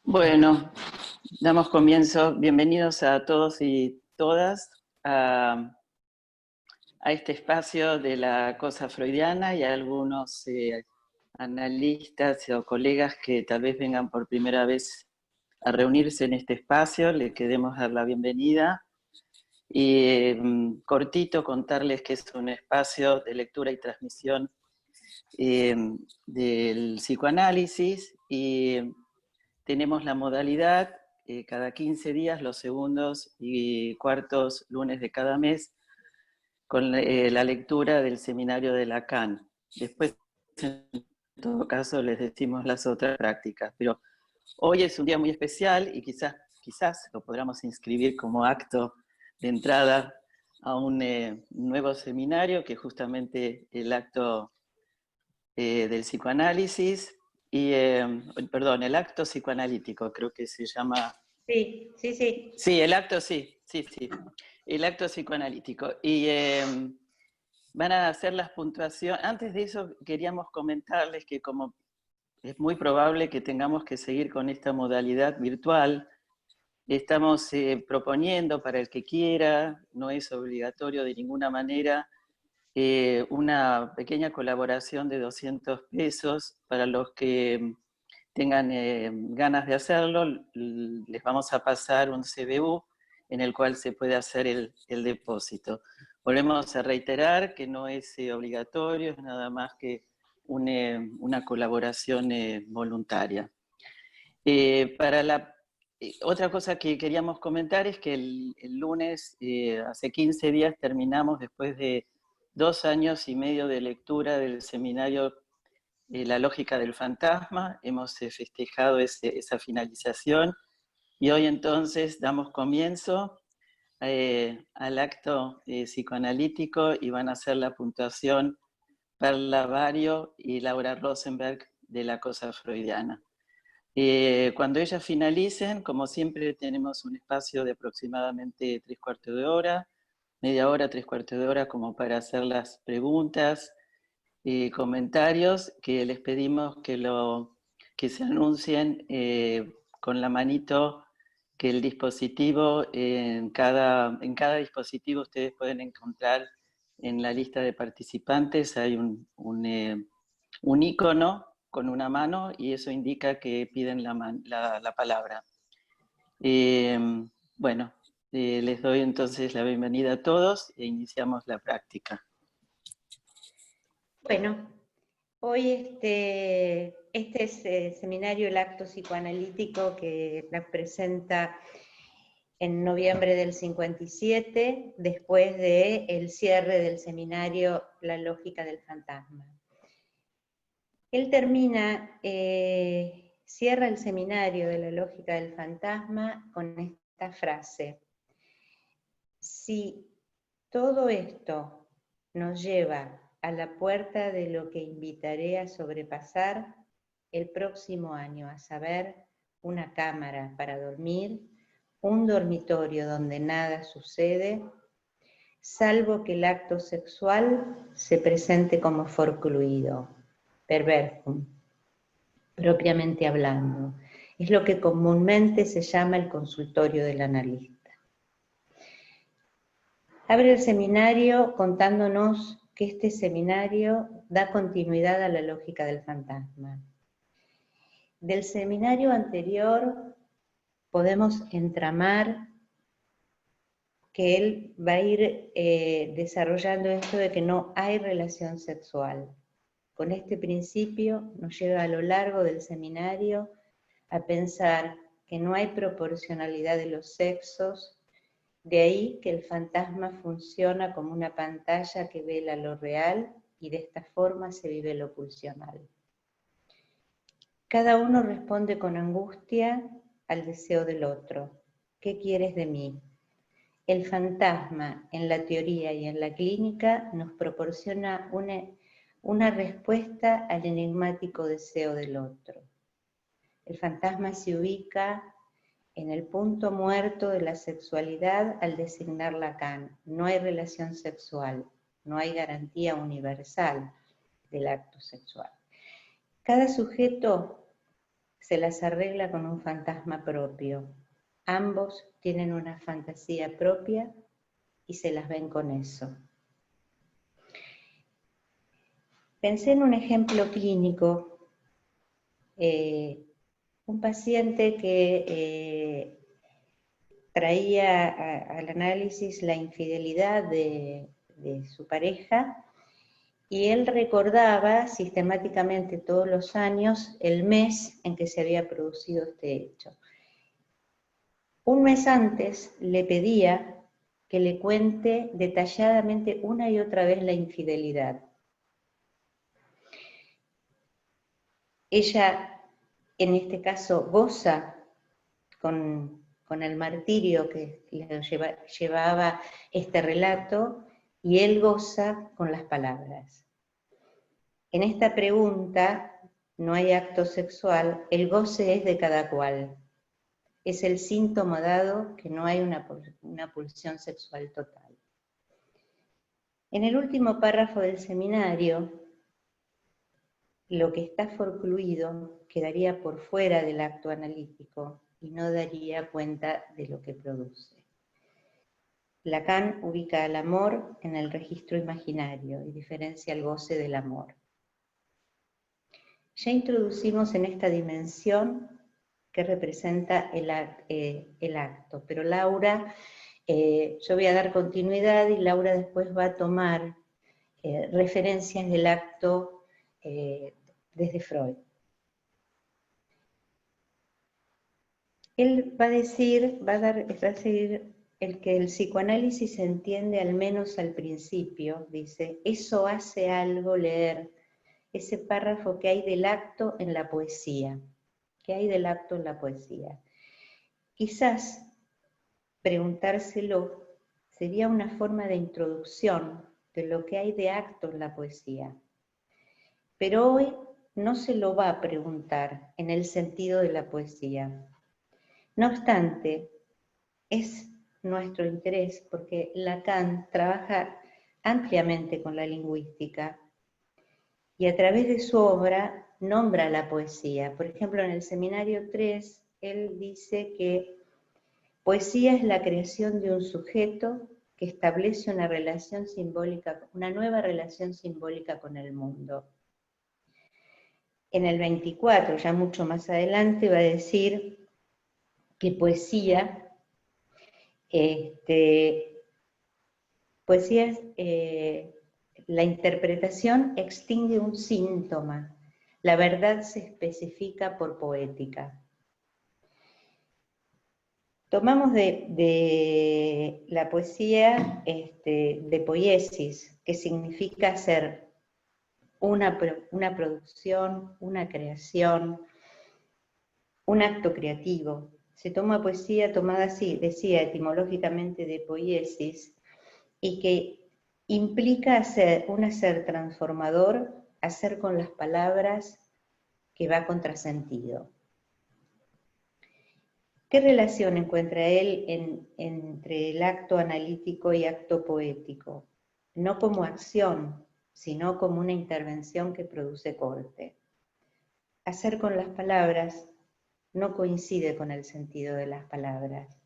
Bueno, damos comienzo. Bienvenidos a todos y todas a este espacio de la cosa freudiana y a algunos analistas o colegas que tal vez vengan por primera vez a reunirse en este espacio. Les queremos dar la bienvenida. Y cortito contarles que es un espacio de lectura y transmisión del psicoanálisis y tenemos la modalidad cada 15 días, los segundos y cuartos lunes de cada mes, con la lectura del seminario de Lacan. Después, en todo caso, les decimos las otras prácticas. Pero hoy es un día muy especial y quizás lo podamos inscribir como acto de entrada a un nuevo seminario, que es justamente el acto del psicoanálisis, y, el acto psicoanalítico, creo que se llama. Sí, sí, sí. Sí, el acto, sí, el acto psicoanalítico. Y van a hacer las puntuaciones. Antes de eso, queríamos comentarles que como es muy probable que tengamos que seguir con esta modalidad virtual, estamos proponiendo para el que quiera, no es obligatorio de ninguna manera, una pequeña colaboración de 200 pesos para los que tengan ganas de hacerlo. Les vamos a pasar un CBU en el cual se puede hacer el depósito. Volvemos a reiterar que no es obligatorio, es nada más que una colaboración voluntaria. Otra cosa que queríamos comentar es que el lunes, hace 15 días, terminamos, después de 2 años y medio de lectura del seminario La lógica del fantasma. Hemos festejado esa finalización y hoy entonces damos comienzo al acto psicoanalítico y van a hacer la puntuación Perla Vario y Laura Rosenberg de la cosa freudiana. Cuando ellas finalicen, como siempre, tenemos un espacio de aproximadamente 3/4 de hora, media hora, 3/4 de hora, como para hacer las preguntas y comentarios, que les pedimos que se anuncien con la manito, que el dispositivo, en cada dispositivo ustedes pueden encontrar en la lista de participantes, hay un icono con una mano y eso indica que piden la palabra. Bueno, les doy entonces la bienvenida a todos e iniciamos la práctica. Bueno, hoy este es el seminario, el acto psicoanalítico que la presenta en noviembre del 57, después del cierre del seminario La lógica del fantasma. Él cierra el seminario de la lógica del fantasma con esta frase: si todo esto nos lleva a la puerta de lo que invitaré a sobrepasar el próximo año, a saber, una cámara para dormir, un dormitorio donde nada sucede, salvo que el acto sexual se presente como forcluido, perversum, propiamente hablando. Es lo que comúnmente se llama el consultorio del analista. Abre el seminario contándonos que este seminario da continuidad a la lógica del fantasma. Del seminario anterior podemos entramar que él va a ir desarrollando esto de que no hay relación sexual. Con este principio nos lleva a lo largo del seminario a pensar que no hay proporcionalidad de los sexos. De ahí que el fantasma funciona como una pantalla que vela lo real y de esta forma se vive lo pulsional. Cada uno responde con angustia al deseo del otro. ¿Qué quieres de mí? El fantasma en la teoría y en la clínica nos proporciona una respuesta al enigmático deseo del otro. El fantasma se ubica en el punto muerto de la sexualidad al designar Lacan. No hay relación sexual, no hay garantía universal del acto sexual. Cada sujeto se las arregla con un fantasma propio. Ambos tienen una fantasía propia y se las ven con eso. Pensé en un ejemplo clínico, un paciente que traía al análisis la infidelidad de su pareja, y él recordaba sistemáticamente todos los años el mes en que se había producido este hecho. Un mes antes le pedía que le cuente detalladamente una y otra vez la infidelidad. Ella, en este caso, goza con el martirio que le llevaba este relato, y él goza con las palabras. En esta pregunta no hay acto sexual, el goce es de cada cual. Es el síntoma dado que no hay una pulsión sexual total. En el último párrafo del seminario, lo que está forcluido quedaría por fuera del acto analítico y no daría cuenta de lo que produce. Lacan ubica al amor en el registro imaginario y diferencia el goce del amor. Ya introducimos en esta dimensión que representa el acto, pero Laura, yo voy a dar continuidad y Laura después va a tomar referencias del acto desde Freud. Él va a decir, va a seguir el que el psicoanálisis se entiende al menos al principio, dice, eso hace algo leer ese párrafo que hay del acto en la poesía. ¿Qué hay del acto en la poesía? Quizás preguntárselo sería una forma de introducción de lo que hay de acto en la poesía. Pero hoy no se lo va a preguntar en el sentido de la poesía. No obstante, es nuestro interés porque Lacan trabaja ampliamente con la lingüística y a través de su obra nombra la poesía. Por ejemplo, en el seminario 3, él dice que poesía es la creación de un sujeto que establece una relación simbólica, una nueva relación simbólica con el mundo. En el 24, ya mucho más adelante, va a decir que poesía es la interpretación extingue un síntoma, la verdad se especifica por poética. Tomamos de la poesía de poiesis, que significa hacer una producción, una creación, un acto creativo. Se toma poesía tomada así, decía etimológicamente de poiesis, y que implica un hacer transformador, hacer con las palabras que va contrasentido. ¿Qué relación encuentra él entre el acto analítico y acto poético? No como acción, sino como una intervención que produce corte. Hacer con las palabras no coincide con el sentido de las palabras.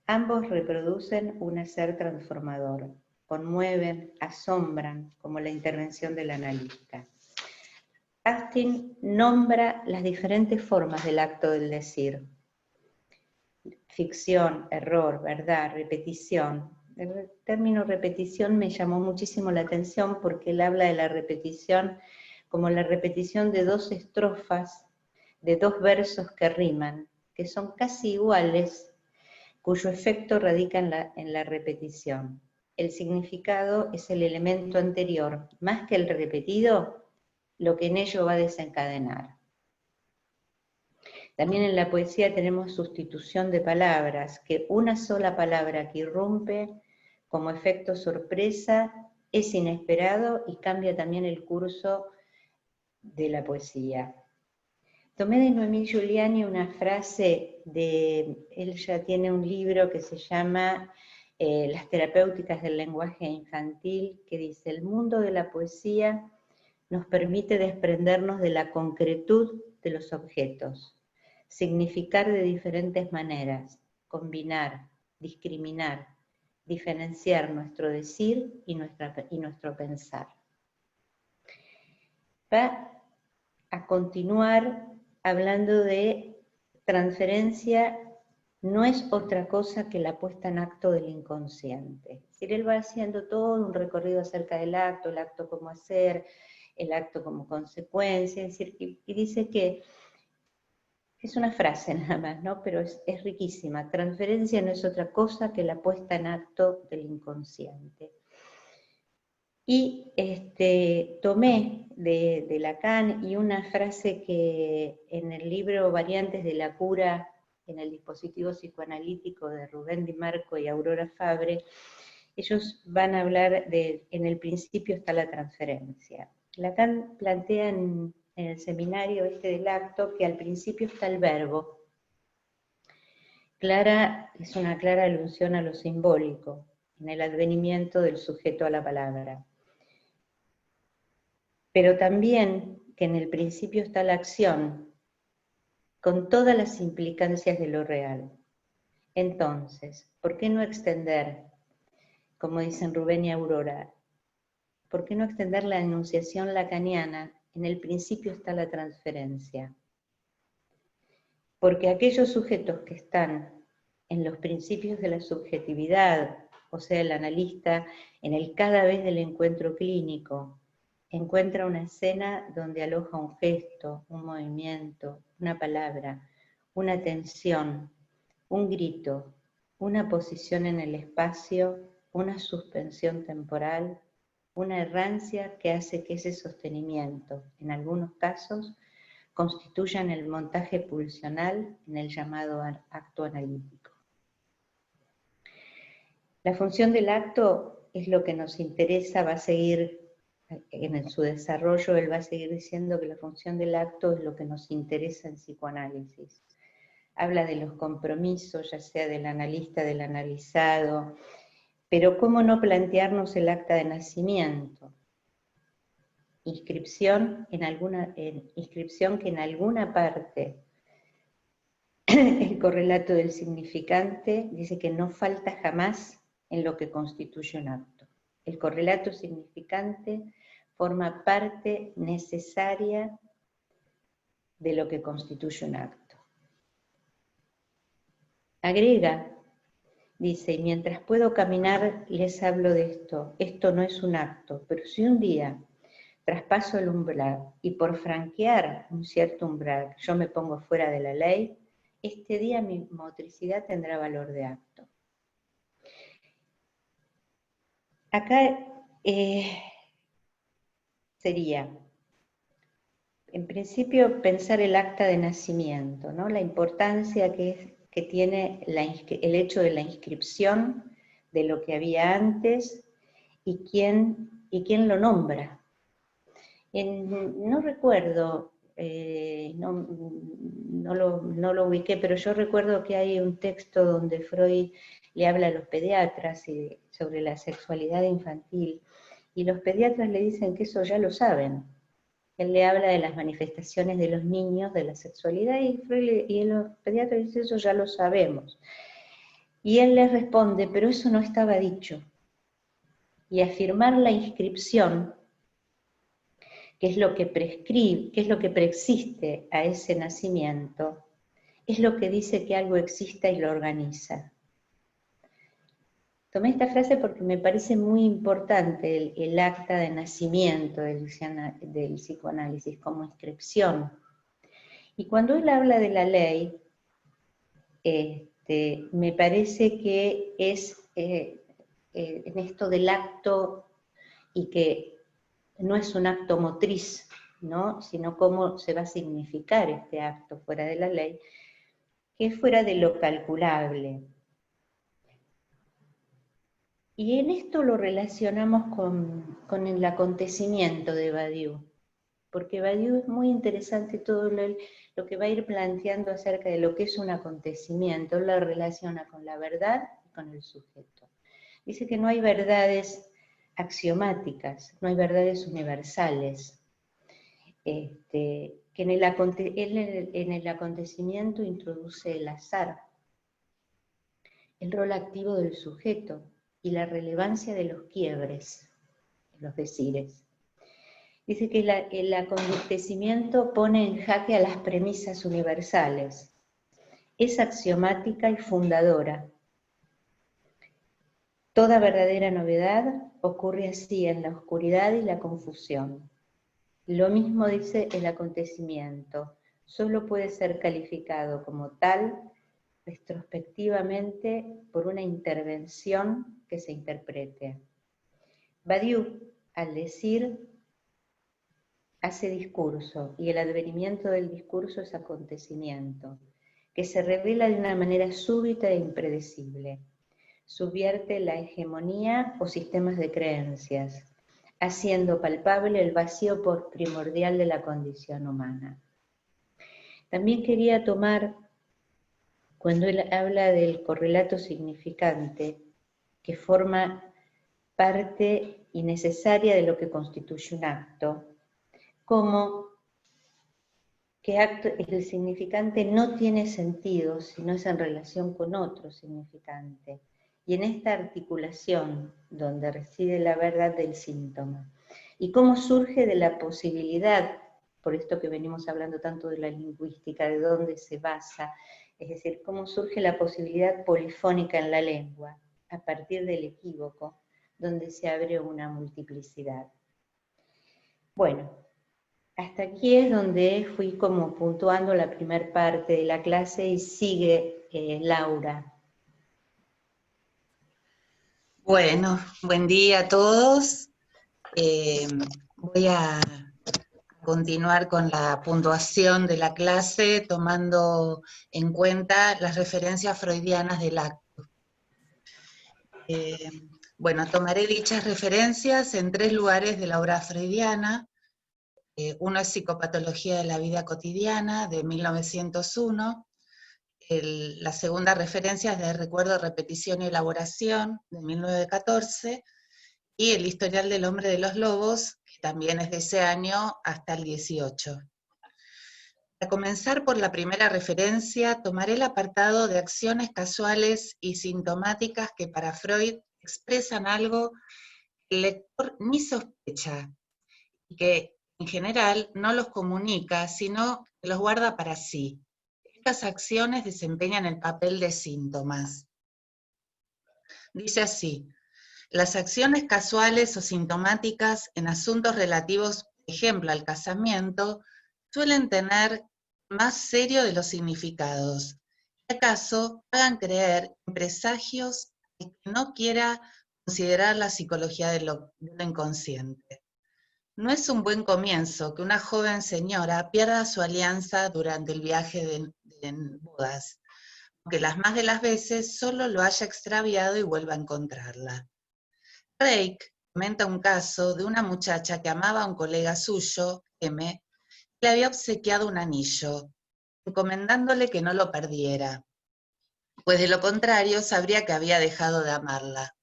Ambos reproducen un hacer transformador, conmueven, asombran, como la intervención del analista. Austin nombra las diferentes formas del acto del decir. Ficción, error, verdad, repetición. El término repetición me llamó muchísimo la atención porque él habla de la repetición como la repetición de dos estrofas, de dos versos que riman, que son casi iguales, cuyo efecto radica en la repetición. El significado es el elemento anterior, más que el repetido, lo que en ello va a desencadenar. También en la poesía tenemos sustitución de palabras, que una sola palabra que irrumpe como efecto sorpresa es inesperado y cambia también el curso de la poesía. Tomé de Noemí Giuliani una frase él ya tiene un libro que se llama Las terapéuticas del lenguaje infantil, que dice, el mundo de la poesía nos permite desprendernos de la concretud de los objetos. significar de diferentes maneras, combinar, discriminar, diferenciar nuestro decir y nuestro pensar. Va a continuar hablando de transferencia, no es otra cosa que la puesta en acto del inconsciente. Es decir, él va haciendo todo un recorrido acerca del acto, el acto como hacer, el acto como consecuencia, es decir, y dice que es una frase nada más, ¿no? Pero es riquísima. Transferencia no es otra cosa que la puesta en acto del inconsciente. Y tomé de Lacan y una frase que en el libro Variantes de la cura, en el dispositivo psicoanalítico de Rubén Di Marco y Aurora Fabre, ellos van a hablar de, en el principio está la transferencia. Lacan plantea en el seminario del acto que al principio está el verbo. Es una clara alusión a lo simbólico, en el advenimiento del sujeto a la palabra. Pero también que en el principio está la acción, con todas las implicancias de lo real. Entonces, ¿por qué no extender, como dicen Rubén y Aurora, por qué no extender la enunciación lacaniana? En el principio está la transferencia. Porque aquellos sujetos que están en los principios de la subjetividad, o sea, el analista en el cada vez del encuentro clínico, encuentra una escena donde aloja un gesto, un movimiento, una palabra, una tensión, un grito, una posición en el espacio, una suspensión temporal, una errancia que hace que ese sostenimiento, en algunos casos, constituyan el montaje pulsional en el llamado acto analítico. La función del acto es lo que nos interesa, va a seguir en su desarrollo, él va a seguir diciendo que la función del acto es lo que nos interesa en psicoanálisis. Habla de los compromisos, ya sea del analista, del analizado, pero ¿cómo no plantearnos el acta de nacimiento? Inscripción que en alguna parte el correlato del significante dice que no falta jamás en lo que constituye un acto. El correlato significante forma parte necesaria de lo que constituye un acto. Agrega, dice, y mientras puedo caminar les hablo de esto. Esto no es un acto, pero si un día traspaso el umbral y por franquear un cierto umbral yo me pongo fuera de la ley, este día mi motricidad tendrá valor de acto. Acá sería, en principio, pensar el acta de nacimiento, ¿no? La importancia que tiene el hecho de la inscripción de lo que había antes y quién lo nombra. No recuerdo, no lo ubiqué, pero yo recuerdo que hay un texto donde Freud le habla a los pediatras sobre la sexualidad infantil, y los pediatras le dicen que eso ya lo saben. Él le habla de las manifestaciones de los niños, de la sexualidad, y los pediatras dicen eso ya lo sabemos. Y él les responde, pero eso no estaba dicho. Y afirmar la inscripción, que es lo que prescribe, que es lo que preexiste a ese nacimiento, es lo que dice que algo exista y lo organiza. Tomé esta frase porque me parece muy importante el acta de nacimiento del psicoanálisis como inscripción. Y cuando él habla de la ley, me parece que es en esto del acto, y que no es un acto motriz, ¿no? Sino cómo se va a significar este acto fuera de la ley, que es fuera de lo calculable. Y en esto lo relacionamos con el acontecimiento de Badiou, porque Badiou es muy interesante todo lo que va a ir planteando acerca de lo que es un acontecimiento. Él lo relaciona con la verdad y con el sujeto. Dice que no hay verdades axiomáticas, no hay verdades universales, que que en el acontecimiento introduce el azar, el rol activo del sujeto y la relevancia de los quiebres, los decires. Dice que el acontecimiento pone en jaque a las premisas universales. Es axiomática y fundadora. Toda verdadera novedad ocurre así en la oscuridad y la confusión. Lo mismo dice el acontecimiento. Solo puede ser calificado como tal retrospectivamente por una intervención que se interprete. Badiou, al decir, hace discurso, y el advenimiento del discurso es acontecimiento, que se revela de una manera súbita e impredecible. Subvierte la hegemonía o sistemas de creencias, haciendo palpable el vacío primordial de la condición humana. También quería tomar, cuando él habla del correlato significante, que forma parte innecesaria de lo que constituye un acto, como que el significante no tiene sentido si no es en relación con otro significante. Y en esta articulación donde reside la verdad del síntoma. Y cómo surge de la posibilidad, por esto que venimos hablando tanto de la lingüística, de dónde se basa, es decir, cómo surge la posibilidad polifónica en la lengua, a partir del equívoco, donde se abre una multiplicidad. Bueno, hasta aquí es donde fui como puntuando la primera parte de la clase y sigue Laura. Bueno, buen día a todos. Voy a continuar con la puntuación de la clase tomando en cuenta las referencias freudianas del acto. Bueno, tomaré dichas referencias en 3 lugares de la obra freudiana. Uno es Psicopatología de la vida cotidiana, de 1901. La segunda referencia es de Recuerdo, repetición y elaboración, de 1914. Y El historial del hombre de los lobos, que también es de ese año hasta el 18. Para comenzar por la primera referencia, tomaré el apartado de acciones casuales y sintomáticas que para Freud expresan algo que el lector ni sospecha, y que en general no los comunica, sino que los guarda para sí. Estas acciones desempeñan el papel de síntomas. Dice así: las acciones casuales o sintomáticas en asuntos relativos, por ejemplo, al casamiento, suelen tener más serio de los significados. Y acaso hagan creer en presagios que no quiera considerar la psicología de lo inconsciente. No es un buen comienzo que una joven señora pierda su alianza durante el viaje de bodas, aunque las más de las veces solo lo haya extraviado y vuelva a encontrarla. Drake comenta un caso de una muchacha que amaba a un colega suyo, M, que le había obsequiado un anillo, encomendándole que no lo perdiera, pues de lo contrario sabría que había dejado de amarla.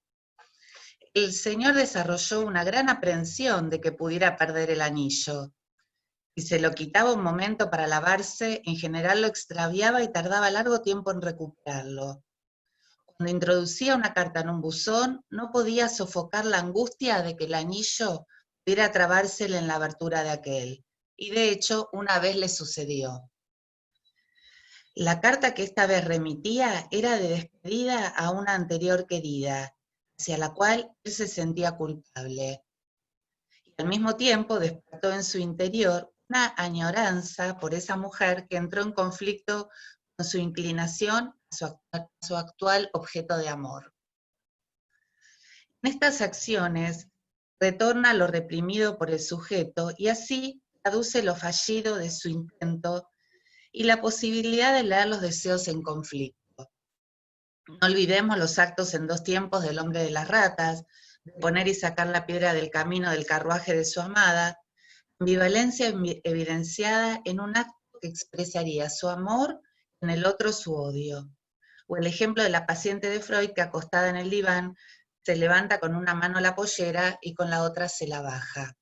El señor desarrolló una gran aprensión de que pudiera perder el anillo. Si se lo quitaba un momento para lavarse, en general lo extraviaba y tardaba largo tiempo en recuperarlo. Cuando introducía una carta en un buzón, no podía sofocar la angustia de que el anillo pudiera trabársele en la abertura de aquel. Y de hecho, una vez le sucedió. La carta que esta vez remitía era de despedida a una anterior querida, hacia la cual él se sentía culpable. Y al mismo tiempo despertó en su interior una añoranza por esa mujer que entró en conflicto con su inclinación a su actual objeto de amor. En estas acciones retorna lo reprimido por el sujeto y así traduce lo fallido de su intento y la posibilidad de leer los deseos en conflicto. No olvidemos los actos en 2 tiempos del hombre de las ratas, de poner y sacar la piedra del camino del carruaje de su amada, ambivalencia evidenciada en un acto que expresaría su amor, en el otro su odio. O el ejemplo de la paciente de Freud que acostada en el diván se levanta con una mano la pollera y con la otra se la baja.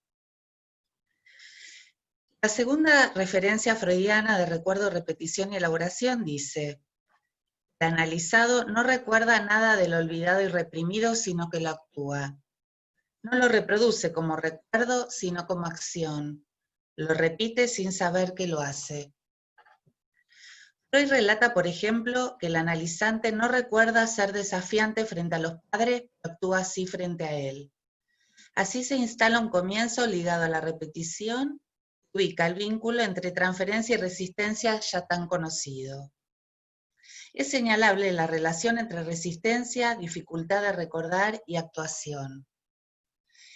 La segunda referencia freudiana de recuerdo, repetición y elaboración dice: el analizado no recuerda nada de lo olvidado y reprimido, sino que lo actúa. No lo reproduce como recuerdo, sino como acción. Lo repite sin saber que lo hace. Freud relata, por ejemplo, que el analizante no recuerda ser desafiante frente a los padres, pero actúa así frente a él. Así se instala un comienzo ligado a la repetición, ubica el vínculo entre transferencia y resistencia ya tan conocido. Es señalable la relación entre resistencia, dificultad de recordar y actuación.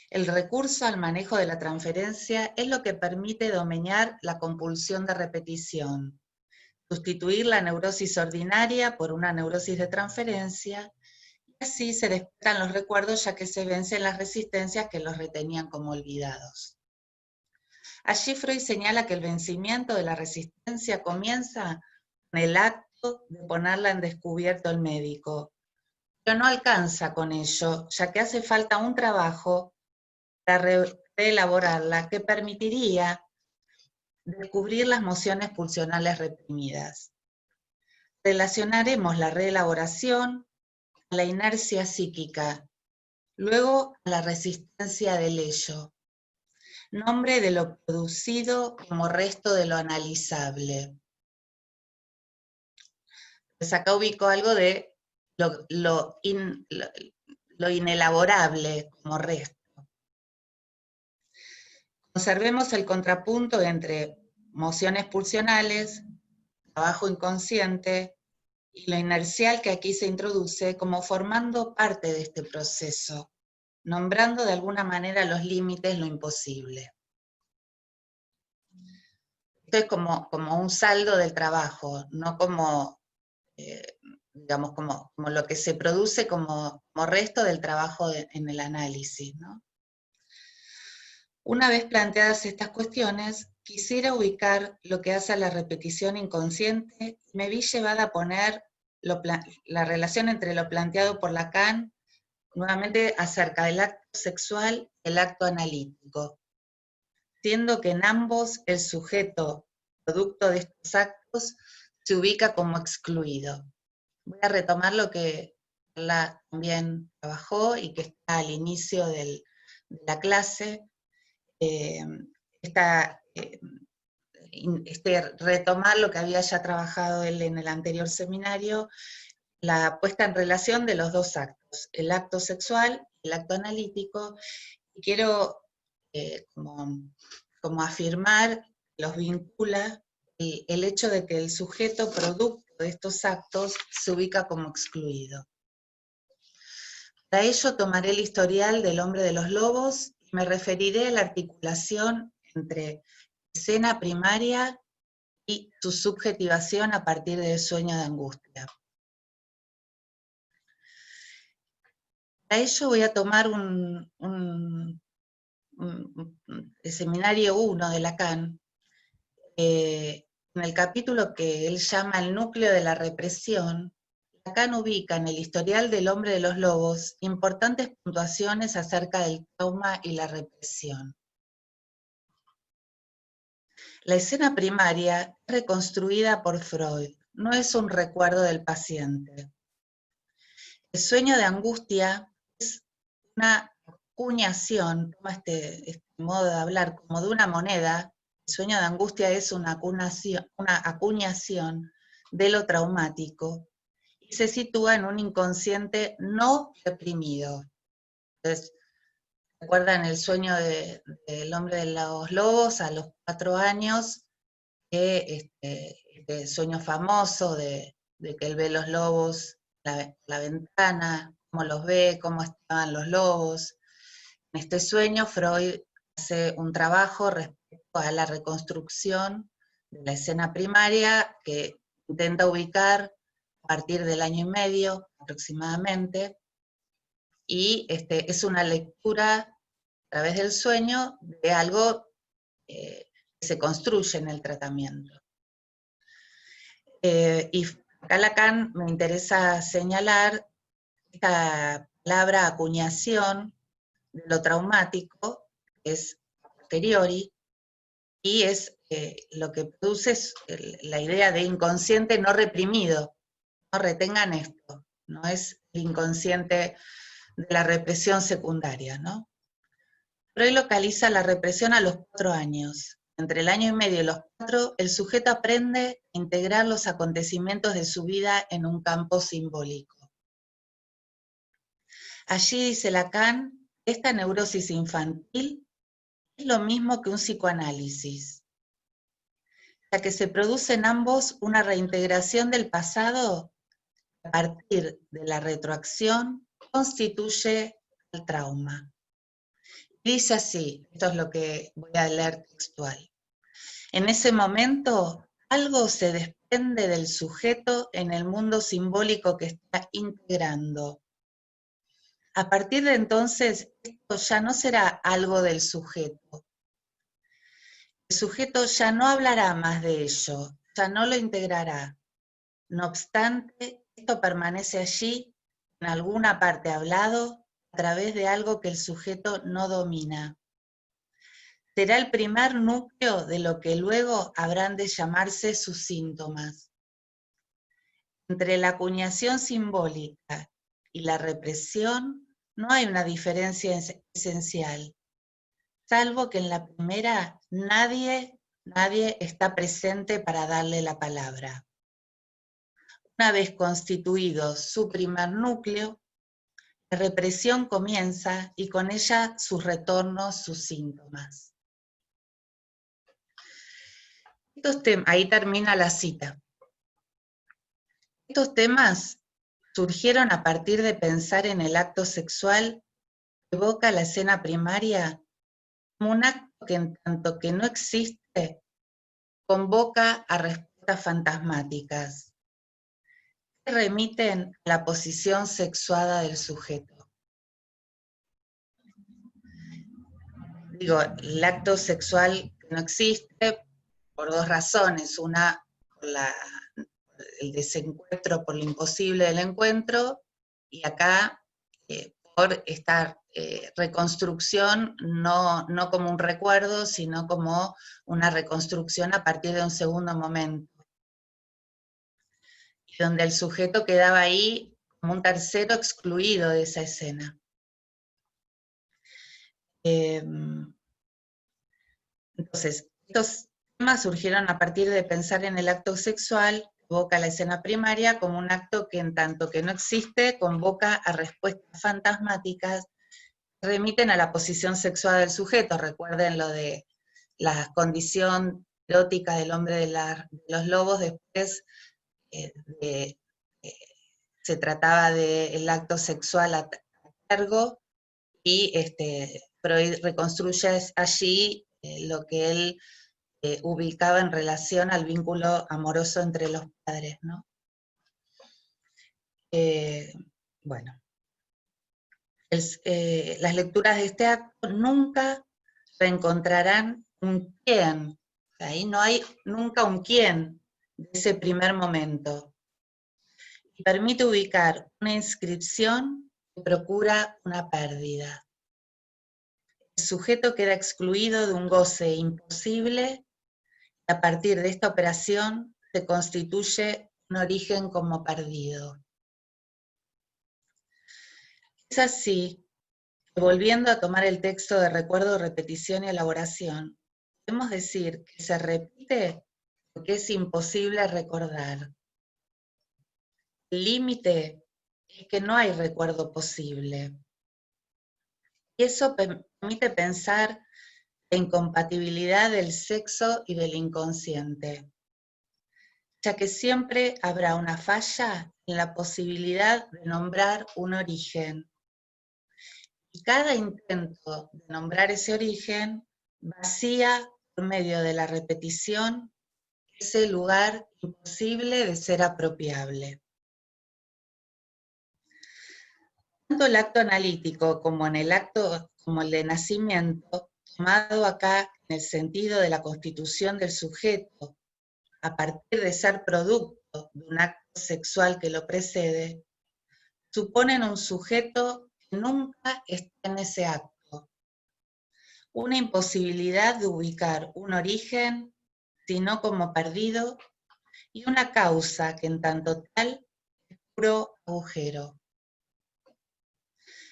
El recurso al manejo de la transferencia es lo que permite domeñar la compulsión de repetición, sustituir la neurosis ordinaria por una neurosis de transferencia, y así se despertan los recuerdos ya que se vencen las resistencias que los retenían como olvidados. Allí Freud señala que el vencimiento de la resistencia comienza con el acto de ponerla en descubierto el médico, pero no alcanza con ello, ya que hace falta un trabajo para reelaborarla que permitiría descubrir las mociones pulsionales reprimidas. Relacionaremos la reelaboración a la inercia psíquica, luego a la resistencia del ello, nombre de lo producido como resto de lo analizable. Pues acá ubico algo de lo inelaborable como resto. Observemos el contrapunto entre mociones pulsionales, trabajo inconsciente, y lo inercial que aquí se introduce como formando parte de este proceso, nombrando de alguna manera los límites, lo imposible. Esto es como un saldo del trabajo, no como, digamos, como lo que se produce como resto del trabajo en el análisis, ¿no? Una vez planteadas estas cuestiones, quisiera ubicar lo que hace a la repetición inconsciente y me vi llevada a poner la relación entre lo planteado por Lacan, nuevamente acerca del acto sexual y el acto analítico, siendo que en ambos el sujeto, producto de estos actos, se ubica como excluido. Voy a retomar lo que Carla también trabajó y que está al inicio de la clase, retomar lo que había ya trabajado él en el anterior seminario, la puesta en relación de los dos actos, el acto sexual, el acto analítico, y quiero como afirmar, los vincula el hecho de que el sujeto producto de estos actos se ubica como excluido. Para ello tomaré el historial del hombre de los lobos y me referiré a la articulación entre escena primaria y su subjetivación a partir del sueño de angustia. Para ello voy a tomar el seminario 1 de Lacan, en el capítulo que él llama el núcleo de la represión. Lacan ubica en el historial del hombre de los lobos importantes puntuaciones acerca del trauma y la represión. La escena primaria es reconstruida por Freud, no es un recuerdo del paciente. El sueño de angustia es una acuñación, toma este modo de hablar como de una moneda. El sueño de angustia es una acuñación de lo traumático y se sitúa en un inconsciente no reprimido. Entonces, ¿recuerdan el sueño del hombre de los lobos a los 4 años? Este sueño famoso de que él ve los lobos, la ventana, cómo los ve, cómo estaban los lobos. En este sueño Freud hace un trabajo respecto a la reconstrucción de la escena primaria que intenta ubicar a partir del año y medio aproximadamente, y es una lectura a través del sueño de algo que se construye en el tratamiento. Y acá Lacan me interesa señalar esta palabra acuñación de lo traumático, que es a posteriori, y es lo que produce es la idea de inconsciente no reprimido. No retengan esto, no es el inconsciente de la represión secundaria, ¿no? Freud localiza la represión a los 4 años. Entre el año y medio y los 4, el sujeto aprende a integrar los acontecimientos de su vida en un campo simbólico. Allí dice Lacan, esta neurosis infantil es lo mismo que un psicoanálisis, ya que se produce en ambos una reintegración del pasado a partir de la retroacción constituye el trauma. Dice así, esto es lo que voy a leer textual. En ese momento, algo se desprende del sujeto en el mundo simbólico que está integrando. A partir de entonces, esto ya no será algo del sujeto. El sujeto ya no hablará más de ello, ya no lo integrará. No obstante, esto permanece allí, en alguna parte hablado, a través de algo que el sujeto no domina. Será el primer núcleo de lo que luego habrán de llamarse sus síntomas. Entre la acuñación simbólica y la represión no hay una diferencia esencial, salvo que en la primera nadie está presente para darle la palabra. Una vez constituido su primer núcleo, la represión comienza y con ella sus retornos, sus síntomas. Ahí termina la cita. Estos temas surgieron a partir de pensar en el acto sexual que evoca la escena primaria como un acto que en tanto que no existe, convoca a respuestas fantasmáticas que remiten a la posición sexuada del sujeto. Digo, el acto sexual que no existe por dos razones. Una, por el desencuentro, por lo imposible del encuentro, y acá por esta reconstrucción, no como un recuerdo, sino como una reconstrucción a partir de un segundo momento, y donde el sujeto quedaba ahí como un tercero excluido de esa escena. Entonces, estos temas surgieron a partir de pensar en el acto sexual, evoca la escena primaria como un acto que en tanto que no existe, convoca a respuestas fantasmáticas que remiten a la posición sexual del sujeto. Recuerden lo de la condición erótica del hombre de los lobos, después se trataba del acto sexual a cargo, y Freud reconstruye allí lo que él ubicaba en relación al vínculo amoroso entre los padres, ¿no? Bueno, las lecturas de este acto nunca reencontrarán un quién, ahí no hay nunca un quién de ese primer momento, y permite ubicar una inscripción que procura una pérdida. El sujeto queda excluido de un goce imposible, y a partir de esta operación se constituye un origen como perdido. Es así que, volviendo a tomar el texto de recuerdo, repetición y elaboración, podemos decir que se repite porque es imposible recordar. El límite es que no hay recuerdo posible. Y eso permite pensar la incompatibilidad del sexo y del inconsciente, ya que siempre habrá una falla en la posibilidad de nombrar un origen. Y cada intento de nombrar ese origen vacía por medio de la repetición ese lugar imposible de ser apropiable. Tanto el acto analítico como el de nacimiento, tomado acá en el sentido de la constitución del sujeto, a partir de ser producto de un acto sexual que lo precede, suponen un sujeto que nunca está en ese acto. una imposibilidad de ubicar un origen, sino como perdido, y una causa que en tanto tal es puro agujero.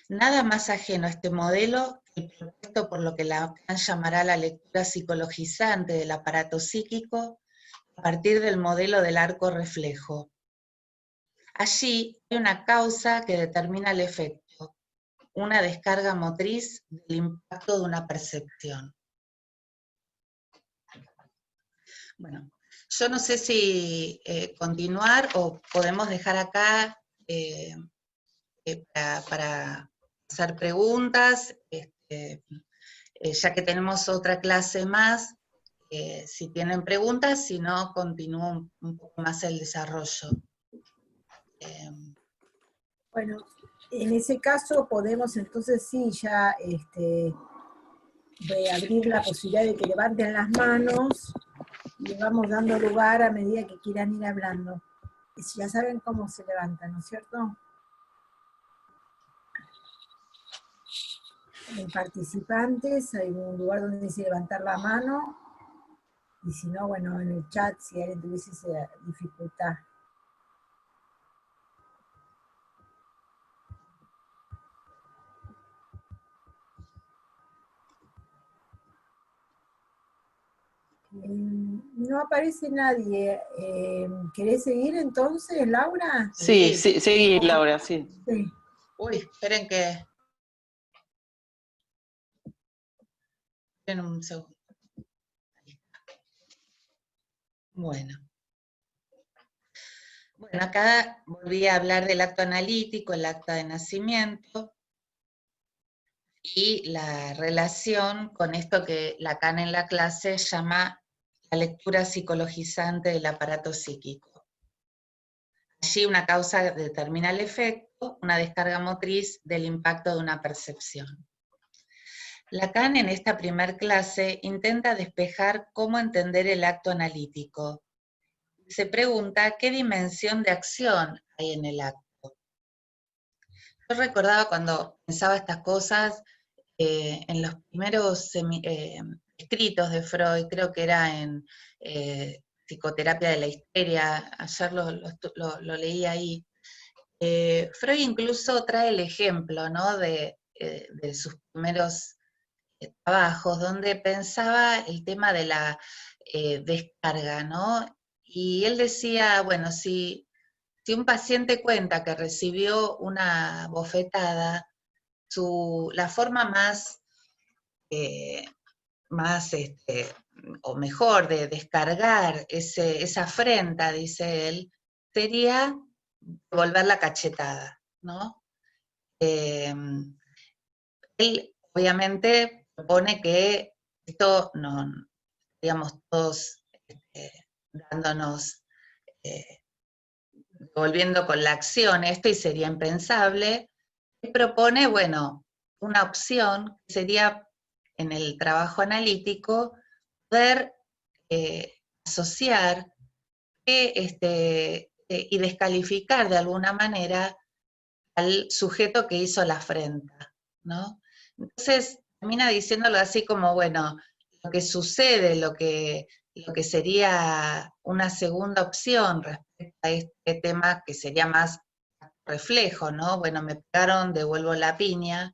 Nada más ajeno a este modelo que el propuesto por lo que Lacan llamará la lectura psicologizante del aparato psíquico a partir del modelo del arco reflejo. Allí hay una causa que determina el efecto, una descarga motriz del impacto de una percepción. Bueno, yo no sé si continuar o podemos dejar acá para hacer preguntas, ya que tenemos otra clase más, si tienen preguntas, si no, continúo un poco más el desarrollo. Bueno, en ese caso podemos entonces sí ya abrir la posibilidad de que levanten las manos y le vamos dando lugar a medida que quieran ir hablando. Y si ya saben cómo se levantan, ¿no es cierto? Participantes, hay un lugar donde dice levantar la mano, y si no, bueno, en el chat, si alguien tuviese esa dificultad. No aparece nadie. ¿Querés seguir entonces, Laura? Sí, sí, seguí, Laura, sí. Sí. Uy, esperen que... Esperen un segundo. Bueno. Bueno, acá volví a hablar del acto analítico, el acta de nacimiento, y la relación con esto que Lacan en la clase llama la lectura psicologizante del aparato psíquico. Allí una causa determina el efecto, una descarga motriz del impacto de una percepción. Lacan en esta primer clase intenta despejar cómo entender el acto analítico. Se pregunta qué dimensión de acción hay en el acto. Yo recordaba cuando pensaba estas cosas, en los primeros escritos de Freud, creo que era en Psicoterapia de la Histeria, ayer lo leí ahí. Freud incluso trae el ejemplo, ¿no?, de sus primeros trabajos, donde pensaba el tema de la descarga, ¿no? Y él decía, bueno, si un paciente cuenta que recibió una bofetada, la forma más o mejor de descargar esa afrenta, dice él, sería devolver la cachetada, ¿no? Él obviamente propone que esto no, digamos, todos dándonos, volviendo con la acción esto, y sería impensable. Él propone, bueno, una opción que sería, en el trabajo analítico, poder asociar y descalificar de alguna manera al sujeto que hizo la afrenta, ¿no? Entonces, termina diciéndolo así como, bueno, lo que sucede, lo que sería una segunda opción respecto a este tema que sería más reflejo, ¿no? Bueno, me pegaron, devuelvo la piña.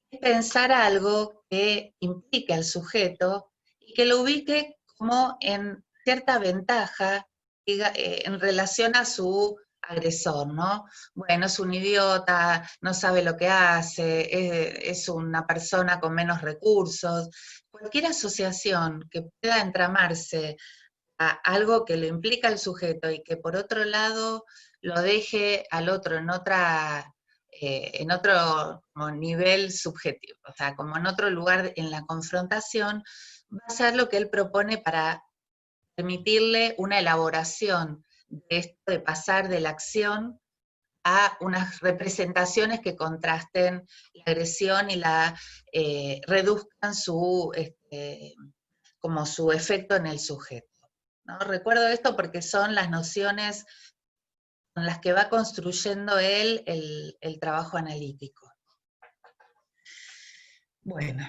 Es pensar algo que implique al sujeto y que lo ubique como en cierta ventaja en relación a su agresor, ¿no? Bueno, es un idiota, no sabe lo que hace, es una persona con menos recursos. Cualquier asociación que pueda entramarse a algo que lo implica al sujeto y que por otro lado lo deje al otro en otro como nivel subjetivo, o sea, como en otro lugar en la confrontación, va a ser lo que él propone para permitirle una elaboración de esto de pasar de la acción a unas representaciones que contrasten la agresión y reduzcan como su efecto en el sujeto, ¿no? Recuerdo esto porque son las nociones con las que va construyendo él el trabajo analítico. Bueno,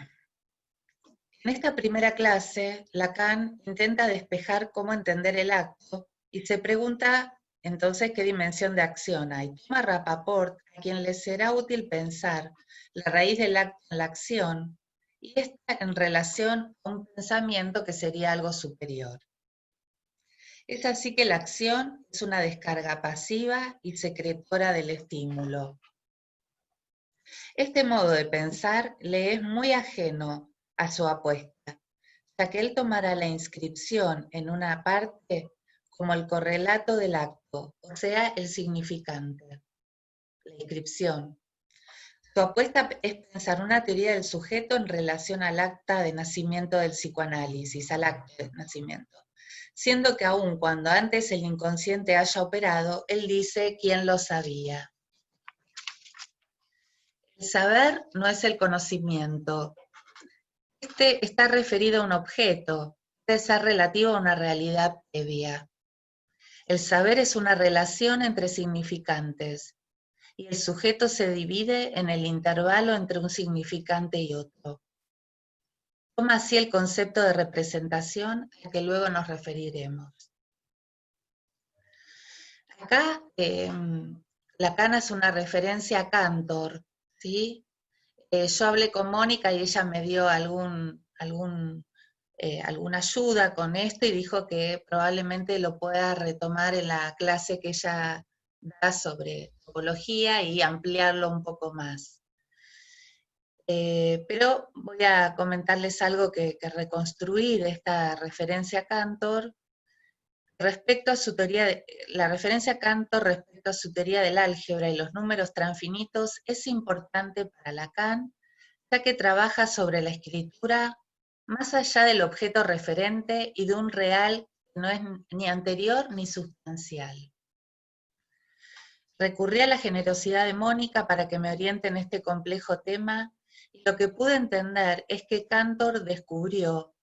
En esta primera clase, Lacan intenta despejar cómo entender el acto y se pregunta entonces qué dimensión de acción hay. Toma Rapaport, a quien le será útil pensar la raíz del acto en la acción, y esta en relación a un pensamiento que sería algo superior. Es así que la acción es una descarga pasiva y secretora del estímulo. Este modo de pensar le es muy ajeno a su apuesta, ya que él tomará la inscripción en una parte como el correlato del acto, o sea, el significante, la inscripción. Su apuesta es pensar una teoría del sujeto en relación al acta de nacimiento del psicoanálisis, al acto de nacimiento, siendo que aun cuando antes el inconsciente haya operado, él dice quién lo sabía. El saber no es el conocimiento. Este está referido a un objeto, puede ser relativo a una realidad previa. El saber es una relación entre significantes, y el sujeto se divide en el intervalo entre un significante y otro. Toma así el concepto de representación al que luego nos referiremos. Acá Lacan es una referencia a Cantor, ¿sí? Yo hablé con Mónica y ella me dio alguna ayuda con esto y dijo que probablemente lo pueda retomar en la clase que ella da sobre topología y ampliarlo un poco más. Pero voy a comentarles algo que reconstruí de esta referencia a Cantor. Respecto a su teoría, la referencia a Cantor respecto a su teoría del álgebra y los números transfinitos es importante para Lacan, ya que trabaja sobre la escritura más allá del objeto referente y de un real que no es ni anterior ni sustancial. Recurrí a la generosidad de Mónica para que me oriente en este complejo tema, y lo que pude entender es que Cantor descubrió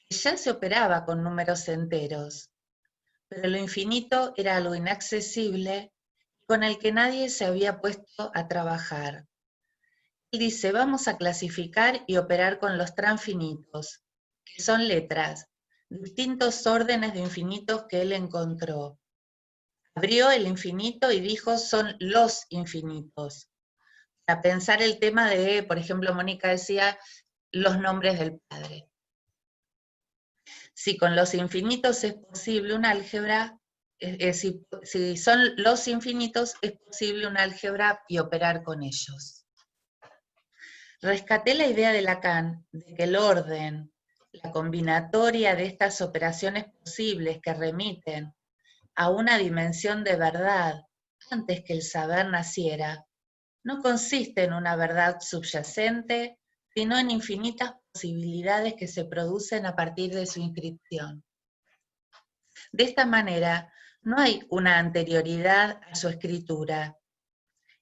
que ya se operaba con números enteros, pero lo infinito era algo inaccesible con el que nadie se había puesto a trabajar. Él dice, vamos a clasificar y operar con los transfinitos, que son letras, distintos órdenes de infinitos que él encontró. Abrió el infinito y dijo, son los infinitos. Para pensar el tema de, por ejemplo, Mónica decía, los nombres del padre. Si con los infinitos es posible un álgebra, si son los infinitos, es posible un álgebra y operar con ellos. Rescaté la idea de Lacan de que el orden, la combinatoria de estas operaciones posibles que remiten a una dimensión de verdad antes que el saber naciera, no consiste en una verdad subyacente, sino en infinitas posibilidades que se producen a partir de su inscripción. De esta manera, no hay una anterioridad a su escritura,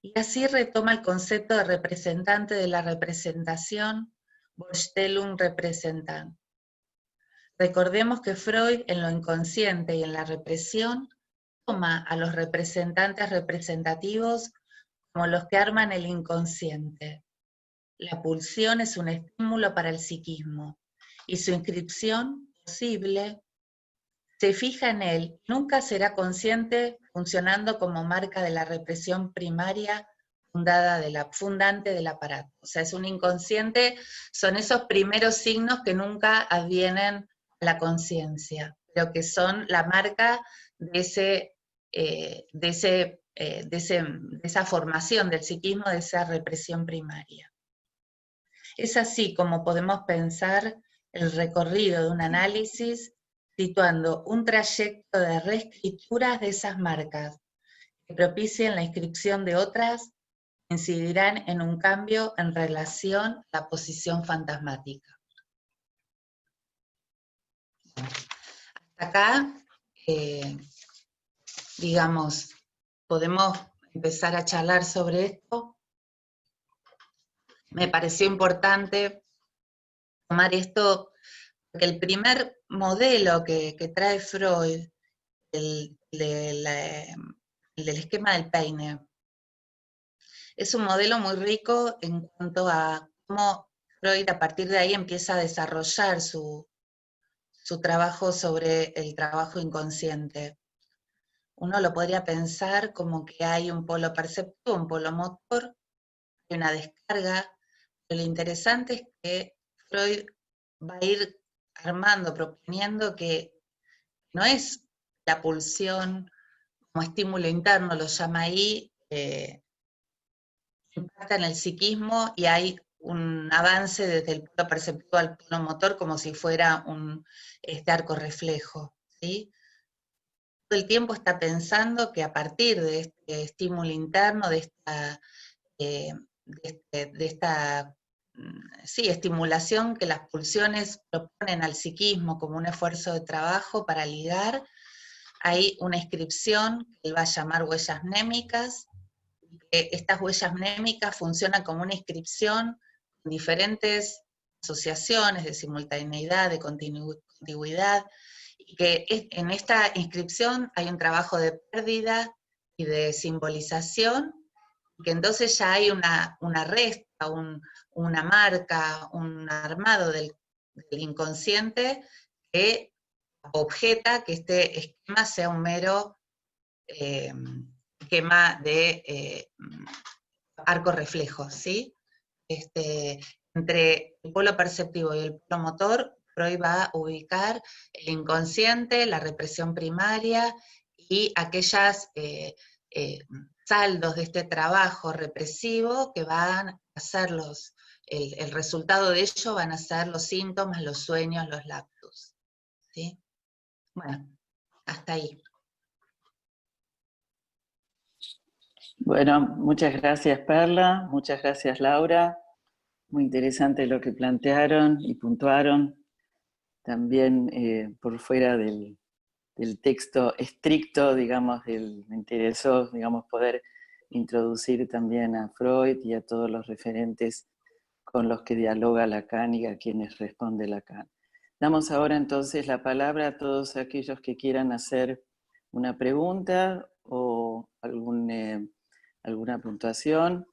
y así retoma el concepto de representante de la representación, Vorstellung Repräsentant. Recordemos que Freud, en lo inconsciente y en la represión, toma a los representantes representativos como los que arman el inconsciente. La pulsión es un estímulo para el psiquismo, y su inscripción posible se fija en él, nunca será consciente funcionando como marca de la represión primaria fundante del aparato. O sea, es un inconsciente, son esos primeros signos que nunca advienen a la conciencia, pero que son la marca de esa formación del psiquismo, de esa represión primaria. Es así como podemos pensar el recorrido de un análisis situando un trayecto de reescrituras de esas marcas que propicien la inscripción de otras, incidirán en un cambio en relación a la posición fantasmática. Hasta acá, digamos, podemos empezar a charlar sobre esto. Me pareció importante tomar esto, porque el primer modelo que trae Freud, el del esquema del peine, es un modelo muy rico en cuanto a cómo Freud a partir de ahí empieza a desarrollar su trabajo sobre el trabajo inconsciente. Uno lo podría pensar como que hay un polo perceptivo, un polo motor, hay una descarga, pero lo interesante es que Freud va a ir armando, proponiendo que no es la pulsión como estímulo interno, lo llama ahí, impacta en el psiquismo y hay un avance desde el polo perceptivo al polo motor como si fuera un arco reflejo, ¿sí? Todo el tiempo está pensando que a partir de este estímulo interno, de esta estimulación que las pulsiones proponen al psiquismo como un esfuerzo de trabajo para ligar, hay una inscripción que él va a llamar huellas mnémicas. Estas huellas mnémicas funcionan como una inscripción con diferentes asociaciones de simultaneidad, de contigüidad, y que en esta inscripción hay un trabajo de pérdida y de simbolización, que entonces ya hay una resta, una marca, un armado del inconsciente que objeta que este esquema sea un mero esquema de arco reflejo, ¿sí? Entre el polo perceptivo y el polo motor, Freud va a ubicar el inconsciente, la represión primaria y aquellas saldos de este trabajo represivo que van a ser el resultado de ello van a ser los síntomas, los sueños, los lapsus, ¿sí? Bueno, hasta ahí. Bueno, muchas gracias Perla, muchas gracias Laura. Muy interesante lo que plantearon y puntuaron. También por fuera del texto estricto, digamos, me interesó, digamos, poder introducir también a Freud y a todos los referentes con los que dialoga Lacan y a quienes responde Lacan. Damos ahora entonces la palabra a todos aquellos que quieran hacer una pregunta o alguna puntuación.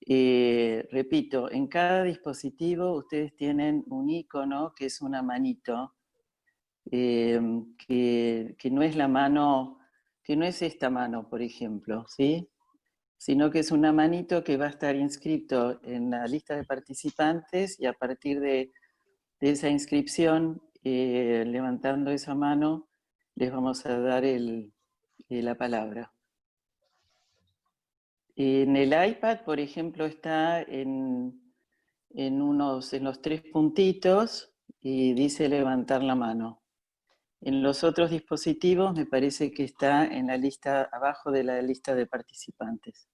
Repito, en cada dispositivo ustedes tienen un icono que es una manito, que no es la mano, que no es esta mano, por ejemplo, ¿sí? Sino que es una manito que va a estar inscrito en la lista de participantes y a partir de esa inscripción, levantando esa mano, les vamos a dar la palabra. En el iPad, por ejemplo, está en los 3 puntitos y dice levantar la mano. En los otros dispositivos me parece que está en la lista, abajo de la lista de participantes.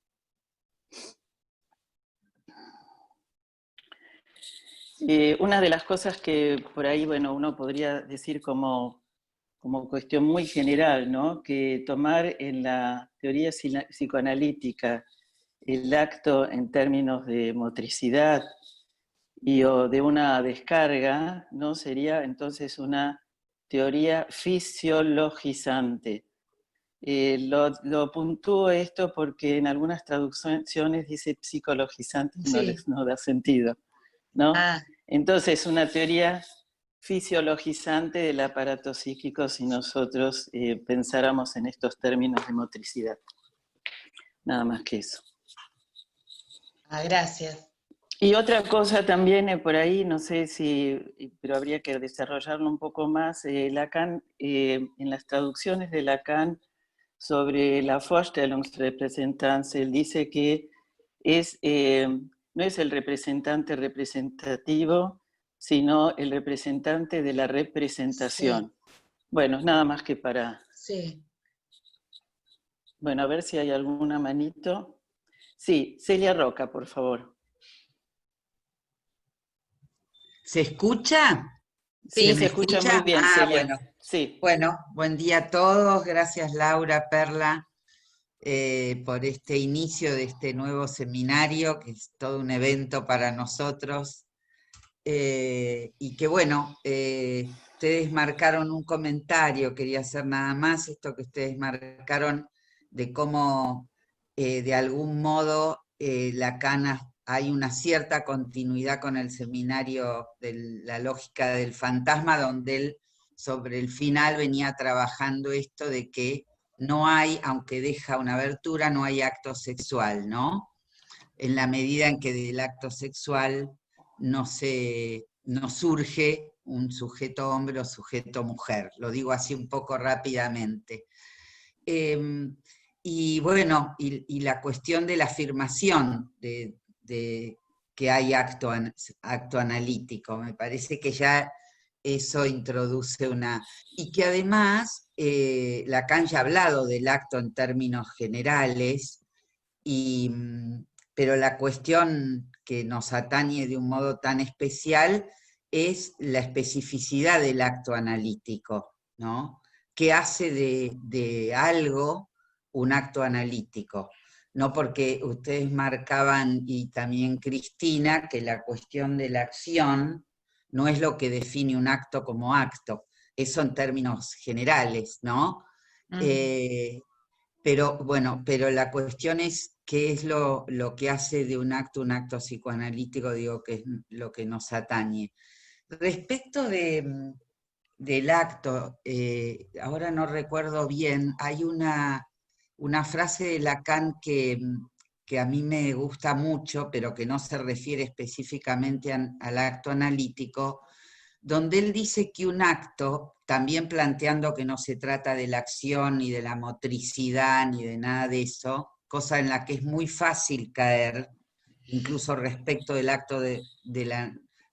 Una de las cosas que por ahí, bueno, uno podría decir como cuestión muy general, ¿no? Que tomar en la teoría psicoanalítica el acto en términos de motricidad o de una descarga, ¿no? Sería entonces una teoría fisiologizante. Lo puntúo esto porque en algunas traducciones dice psicologizante y Sí. no da sentido, ¿no? Ah. Entonces, una teoría fisiologizante del aparato psíquico si nosotros pensáramos en estos términos de motricidad. Nada más que eso. Gracias. Y otra cosa también por ahí, no sé si, pero habría que desarrollarlo un poco más, Lacan, en las traducciones de Lacan sobre la Vorstellungsrepräsentanz, él dice que no es el representante representativo, sino el representante de la representación. Sí. Bueno, nada más que para... Sí. Bueno, a ver si hay alguna manito. Sí, Celia Roca, por favor. ¿Se escucha? Sí, se escucha muy bien, Celia. Bueno. Sí. Bueno, buen día a todos. Gracias, Laura, Perla, por este inicio de este nuevo seminario, que es todo un evento para nosotros. Y que bueno, ustedes marcaron un comentario, quería hacer nada más esto que ustedes marcaron, de cómo de algún modo Lacan hay una cierta continuidad con el seminario de la lógica del fantasma, donde él sobre el final venía trabajando esto de que no hay, aunque deja una abertura, no hay acto sexual, ¿no? En la medida en que del acto sexual no surge un sujeto hombre o sujeto mujer. Lo digo así un poco rápidamente. Y bueno, y la cuestión de la afirmación de que hay acto analítico, me parece que ya eso introduce una... Y que además Lacan ya ha hablado del acto en términos generales, pero la cuestión que nos atañe de un modo tan especial es la especificidad del acto analítico, ¿no? Que hace de algo un acto analítico. No, porque ustedes marcaban, y también Cristina, que la cuestión de la acción no es lo que define un acto como acto, eso en términos generales, ¿no? Pero bueno, pero la cuestión es qué es lo que hace de un acto psicoanalítico, digo, que es lo que nos atañe. Respecto del acto, ahora no recuerdo bien, hay una frase de Lacan que a mí me gusta mucho, pero que no se refiere específicamente al acto analítico, donde él dice que un acto, también planteando que no se trata de la acción, ni de la motricidad, ni de nada de eso, cosa en la que es muy fácil caer, incluso respecto del acto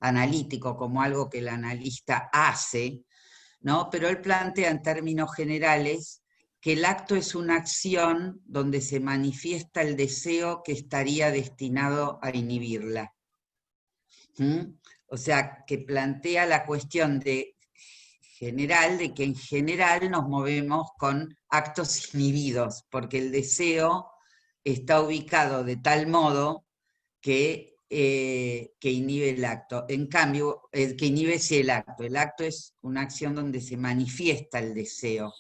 analítico, como algo que el analista hace, ¿no? Pero él plantea en términos generales que el acto es una acción donde se manifiesta el deseo que estaría destinado a inhibirla. O sea, que plantea la cuestión de que en general nos movemos con actos inhibidos, porque el deseo está ubicado de tal modo que inhibe el acto. En cambio, que inhibe sí el acto es una acción donde se manifiesta el deseo,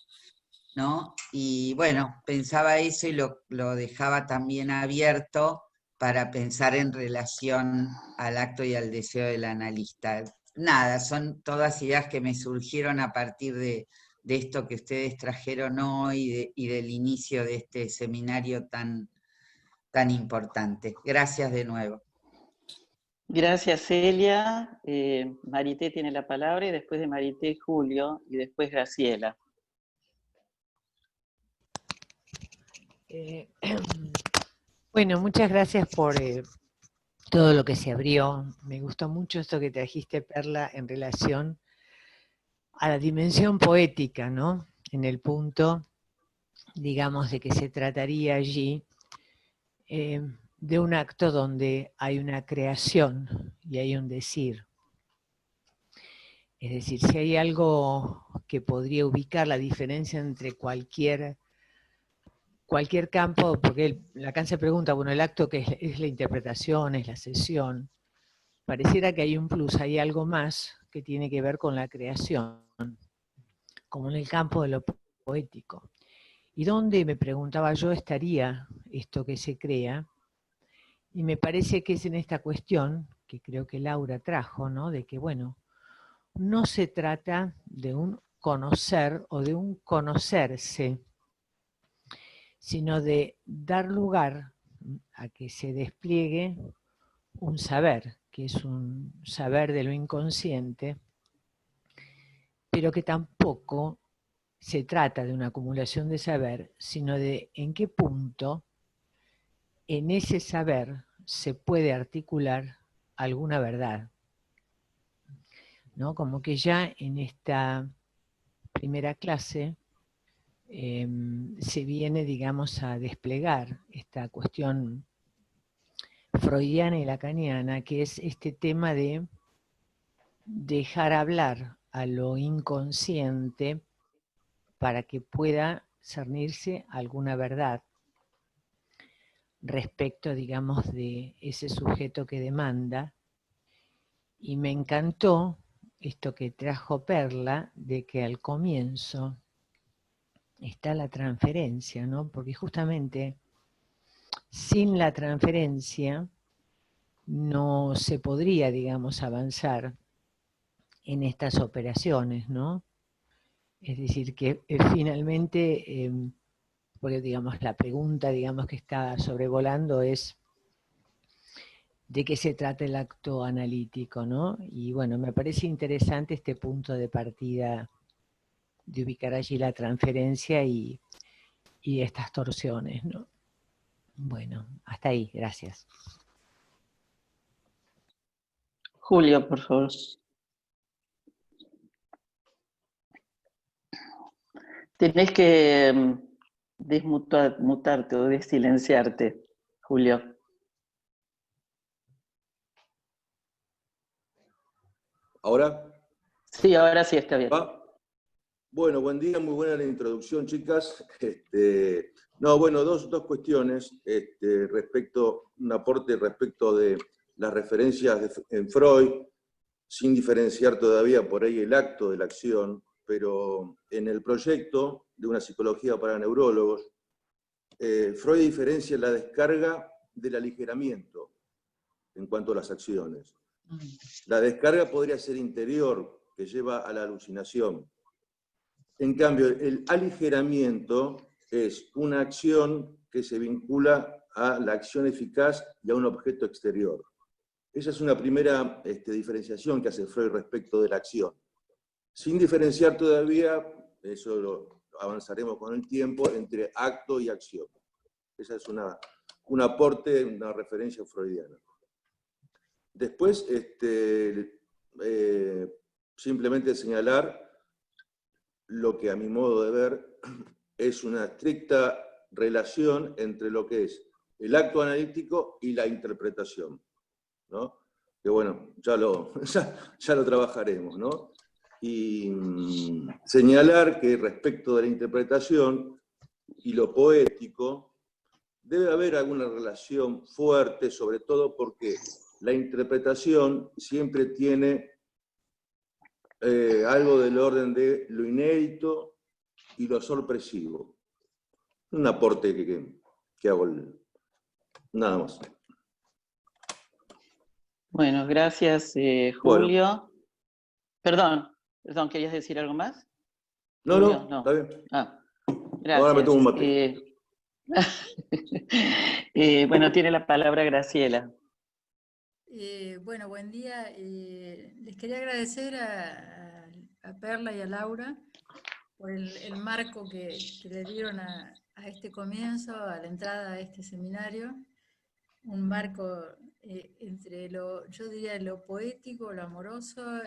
¿no? Y bueno, pensaba eso y lo dejaba también abierto para pensar en relación al acto y al deseo del analista. Nada, son todas ideas que me surgieron a partir de esto que ustedes trajeron hoy y del inicio de este seminario tan importante. Gracias de nuevo. Gracias, Celia. Marité tiene la palabra y después de Marité, Julio y después Graciela. Bueno, muchas gracias por todo lo que se abrió. Me gustó mucho esto que trajiste, Perla, en relación a la dimensión poética, ¿no? En el punto, digamos, de que se trataría allí de un acto donde hay una creación y hay un decir. Es decir, si hay algo que podría ubicar la diferencia entre cualquier campo, porque Lacan se pregunta, bueno, el acto que es la interpretación, es la sesión, pareciera que hay un plus, hay algo más que tiene que ver con la creación, como en el campo de lo poético. ¿Y dónde, me preguntaba yo, estaría esto que se crea? Y me parece que es en esta cuestión, que creo que Laura trajo, ¿no? De que, bueno, no se trata de un conocer o de un conocerse, sino de dar lugar a que se despliegue un saber, que es un saber de lo inconsciente, pero que tampoco se trata de una acumulación de saber, sino de en qué punto en ese saber se puede articular alguna verdad, ¿no? Como que ya en esta primera clase se viene, digamos, a desplegar esta cuestión freudiana y lacaniana, que es este tema de dejar hablar a lo inconsciente para que pueda cernirse alguna verdad respecto, digamos, de ese sujeto que demanda. Y me encantó esto que trajo Perla, de que al comienzo está la transferencia, ¿no? Porque justamente sin la transferencia no se podría, digamos, avanzar en estas operaciones, ¿no? Es decir, que finalmente, porque digamos, la pregunta, digamos, que está sobrevolando es de qué se trata el acto analítico, ¿no? Y bueno, me parece interesante este punto de partida de ubicar allí la transferencia y estas torsiones, ¿no? Bueno, hasta ahí, gracias. Julio, por favor. Tenés que desmutarte o desilenciarte, Julio. ¿Ahora? Sí, ahora sí está bien. ¿Va? Bueno, buen día, muy buena la introducción, chicas. No, bueno, dos cuestiones un aporte respecto de las referencias en Freud, sin diferenciar todavía por ahí el acto de la acción, pero en el proyecto de una psicología para neurólogos, Freud diferencia la descarga del aligeramiento en cuanto a las acciones. La descarga podría ser interior, que lleva a la alucinación. En cambio, el aligeramiento es una acción que se vincula a la acción eficaz y a un objeto exterior. Esa es una primera diferenciación que hace Freud respecto de la acción. Sin diferenciar todavía, eso lo avanzaremos con el tiempo, entre acto y acción. Esa es un aporte, una referencia freudiana. Después, simplemente señalar lo que a mi modo de ver es una estricta relación entre lo que es el acto analítico y la interpretación, ¿no? Que bueno, ya lo trabajaremos, ¿no? Y señalar que respecto de la interpretación y lo poético, debe haber alguna relación fuerte, sobre todo porque la interpretación siempre tiene algo del orden de lo inédito y lo sorpresivo. Un aporte que hago, nada más. Bueno, gracias, Julio. Bueno. Perdón, ¿querías decir algo más? No, Julio, no, está bien. Gracias. Ahora me tomo un mate. Bueno, tiene la palabra Graciela. Bueno, buen día. Les quería agradecer a Perla y a Laura por el marco que le dieron a este comienzo, a la entrada a este seminario. Un marco entre yo diría, lo poético, lo amoroso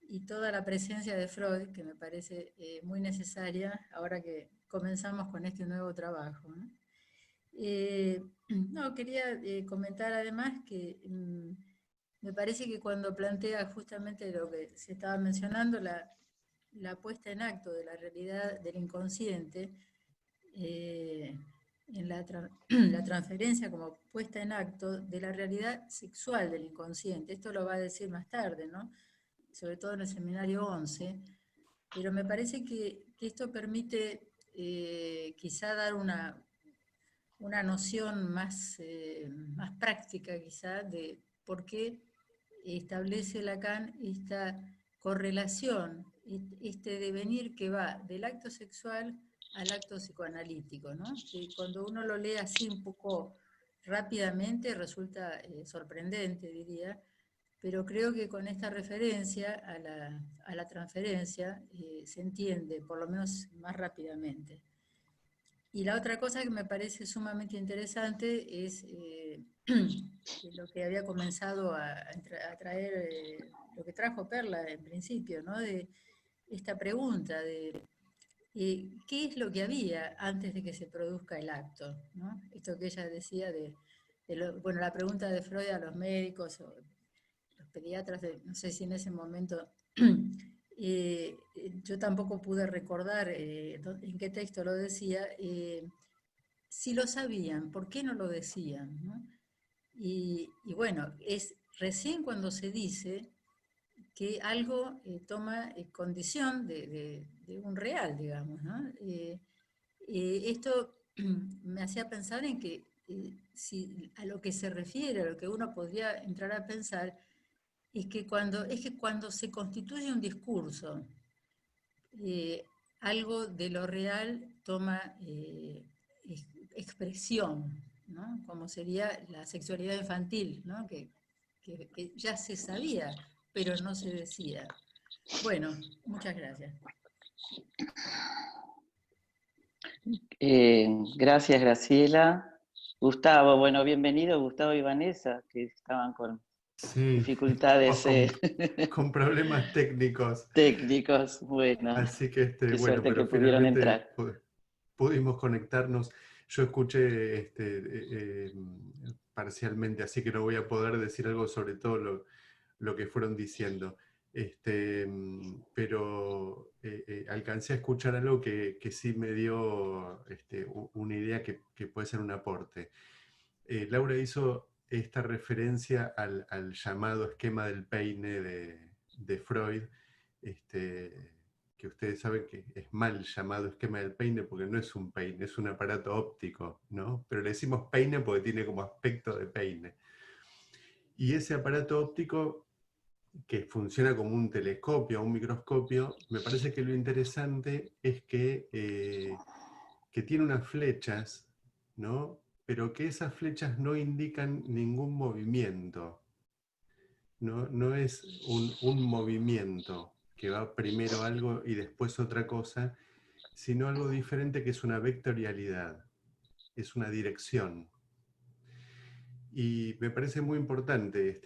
y toda la presencia de Freud, que me parece muy necesaria ahora que comenzamos con este nuevo trabajo, ¿no? Quería comentar además que me parece que cuando plantea justamente lo que se estaba mencionando, la puesta en acto de la realidad del inconsciente, en la transferencia como puesta en acto de la realidad sexual del inconsciente. Esto lo va a decir más tarde, ¿no? Sobre todo en el seminario 11, pero me parece que esto permite quizá dar una noción más práctica quizá de por qué establece Lacan esta correlación, este devenir que va del acto sexual al acto psicoanalítico, ¿no? Que cuando uno lo lee así un poco rápidamente resulta sorprendente, diría, pero creo que con esta referencia a la transferencia se entiende, por lo menos más rápidamente. Y la otra cosa que me parece sumamente interesante es lo que había comenzado a traer, lo que trajo Perla en principio, ¿no? De esta pregunta de qué es lo que había antes de que se produzca el acto, ¿no? Esto que ella decía bueno, la pregunta de Freud a los médicos o los pediatras, no sé si en ese momento yo tampoco pude recordar en qué texto lo decía, si lo sabían, ¿por qué no lo decían? ¿No? Y bueno, es recién cuando se dice que algo toma condición de un real, digamos, ¿no? Esto me hacía pensar en que si a lo que se refiere, a lo que uno podría entrar a pensar, es que cuando se constituye un discurso, algo de lo real toma expresión, ¿no? Como sería la sexualidad infantil, ¿no? que ya se sabía, pero no se decía. Bueno, muchas gracias. Gracias, Graciela. Gustavo, bueno, bienvenido Gustavo y Vanessa, que estaban con dificultades con problemas técnicos. Técnicos, bueno. Así que, qué bueno, suerte pero que pudieron finalmente entrar. pudimos conectarnos. Yo escuché parcialmente, así que no voy a poder decir algo sobre todo lo que fueron diciendo. Pero alcancé a escuchar algo que sí me dio una idea que puede ser un aporte. Laura hizo esta referencia al llamado esquema del peine de Freud, que ustedes saben que es mal llamado esquema del peine porque no es un peine, es un aparato óptico, ¿no? Pero le decimos peine porque tiene como aspecto de peine. Y ese aparato óptico, que funciona como un telescopio o un microscopio, me parece que lo interesante es que tiene unas flechas, ¿no? Pero que esas flechas no indican ningún movimiento. No es un movimiento que va primero algo y después otra cosa, sino algo diferente que es una vectorialidad, es una dirección. Y me parece muy importante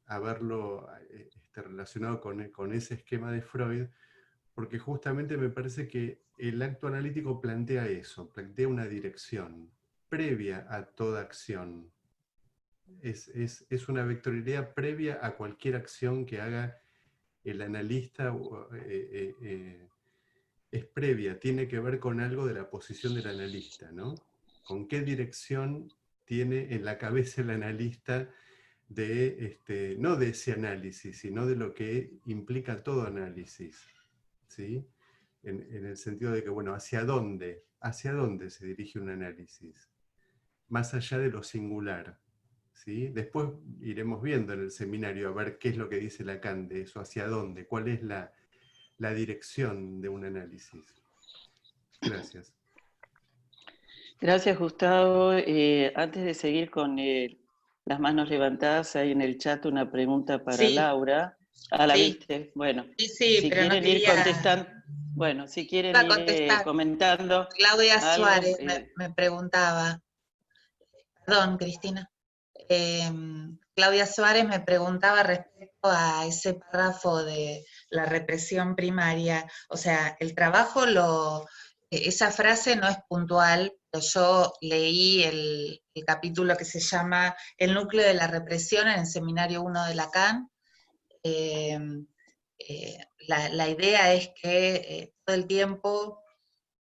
haberlo relacionado con ese esquema de Freud, porque justamente me parece que el acto analítico plantea eso, plantea una dirección previa a toda acción. Es una vectorialidad previa a cualquier acción que haga el analista, es previa, tiene que ver con algo de la posición del analista, ¿no? ¿Con qué dirección tiene en la cabeza el analista no de ese análisis, sino de lo que implica todo análisis, ¿sí? En el sentido de que, bueno, ¿hacia dónde se dirige un análisis? Más allá de lo singular, ¿sí? Después iremos viendo en el seminario a ver qué es lo que dice Lacan de eso, hacia dónde, cuál es la dirección de un análisis. Gracias. Gracias, Gustavo. Antes de seguir con las manos levantadas, hay en el chat una pregunta para Laura. Ah, ¿la viste? Bueno, sí, si pero quieren no quería... ir contestando, bueno, si quieren ir comentando. Claudia algo, Suárez me preguntaba, perdón, Cristina. Claudia Suárez me preguntaba respecto a ese párrafo de la represión primaria. O sea, el trabajo, esa frase no es puntual, pero yo leí el capítulo que se llama El núcleo de la represión en el Seminario 1 de Lacan. La idea es que todo el tiempo,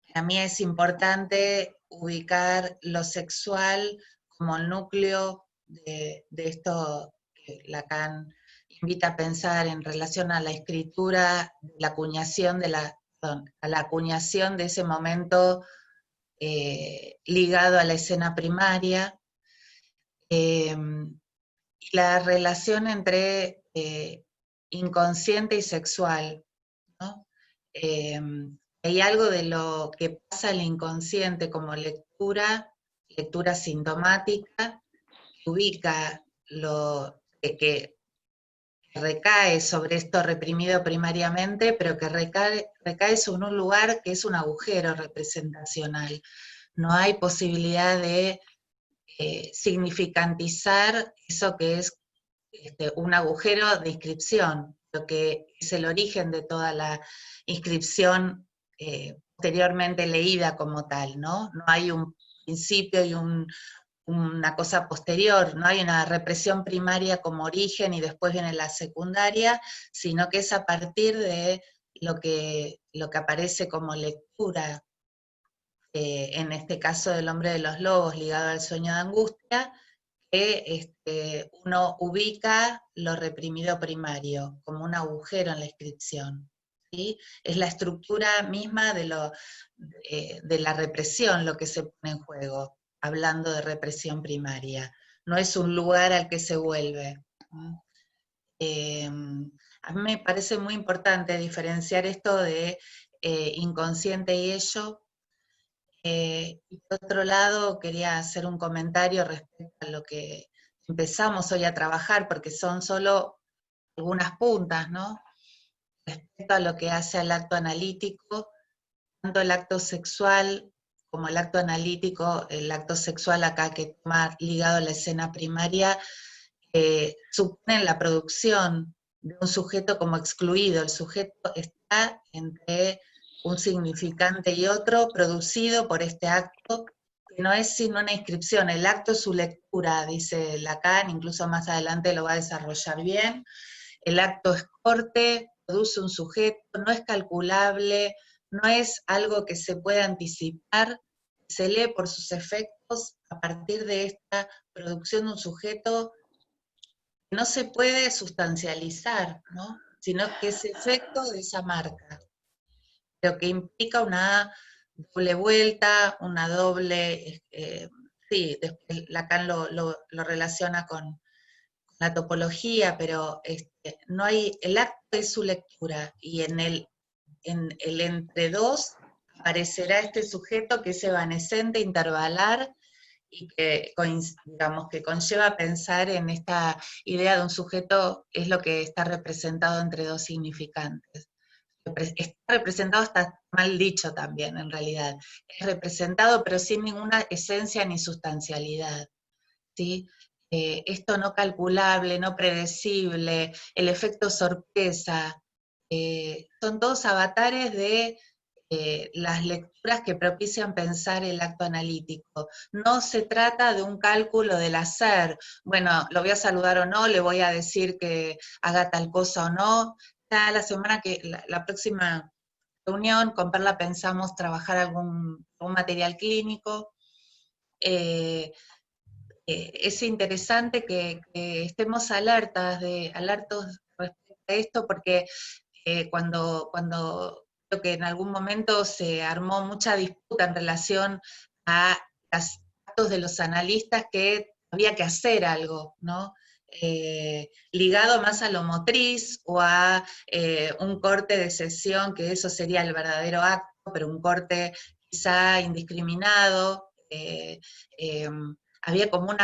para mí es importante ubicar lo sexual como el núcleo de esto que Lacan invita a pensar en relación a la escritura, la acuñación a la acuñación de ese momento ligado a la escena primaria, y la relación entre inconsciente y sexual, ¿no? Hay algo de lo que pasa al inconsciente como lectura sintomática, que ubica lo que recae sobre esto reprimido primariamente, pero que recae sobre un lugar que es un agujero representacional. No hay posibilidad de significantizar eso que es un agujero de inscripción, lo que es el origen de toda la inscripción posteriormente leída como tal, ¿no? No hay un principio y una cosa posterior, no hay una represión primaria como origen y después viene la secundaria, sino que es a partir de lo que aparece como lectura, en este caso del Hombre de los Lobos ligado al sueño de angustia, que uno ubica lo reprimido primario como un agujero en la inscripción, ¿sí? Es la estructura misma de la represión lo que se pone en juego. hablando de represión primaria, no es un lugar al que se vuelve. A mí me parece muy importante diferenciar esto de inconsciente y ello. Y por otro lado, quería hacer un comentario respecto a lo que empezamos hoy a trabajar, porque son solo algunas puntas, ¿no? Respecto a lo que hace al acto analítico, tanto el acto sexual como el acto analítico, el acto sexual acá que está ligado a la escena primaria, suponen la producción de un sujeto como excluido. El sujeto está entre un significante y otro, producido por este acto, que no es sino una inscripción. El acto es su lectura, dice Lacan, incluso más adelante lo va a desarrollar bien. El acto es corte, produce un sujeto, no es calculable, no es algo que se pueda anticipar, se lee por sus efectos a partir de esta producción de un sujeto que no se puede sustancializar, ¿no? Sino que es efecto de esa marca, lo que implica una doble vuelta, una doble, sí, después Lacan lo relaciona con la topología, pero no hay, el acto es su lectura, y en el entre dos aparecerá este sujeto que es evanescente, intervalar, y que, digamos, que conlleva pensar en esta idea de un sujeto, es lo que está representado entre dos significantes. Está representado, está mal dicho también, en realidad. Es representado, pero sin ninguna esencia ni sustancialidad, ¿sí? Esto no calculable, no predecible, el efecto sorpresa, son todos avatares de las lecturas que propician pensar el acto analítico. No se trata de un cálculo del hacer, bueno, lo voy a saludar o no, le voy a decir que haga tal cosa o no. Ya la semana que, la próxima reunión, con Perla pensamos trabajar algún material clínico. Es interesante que estemos alertos respecto a esto, porque cuando creo que en algún momento se armó mucha disputa en relación a los actos de los analistas, que había que hacer algo, ¿no? Ligado más a lo motriz o a un corte de sesión, que eso sería el verdadero acto, pero un corte quizá indiscriminado. Había como un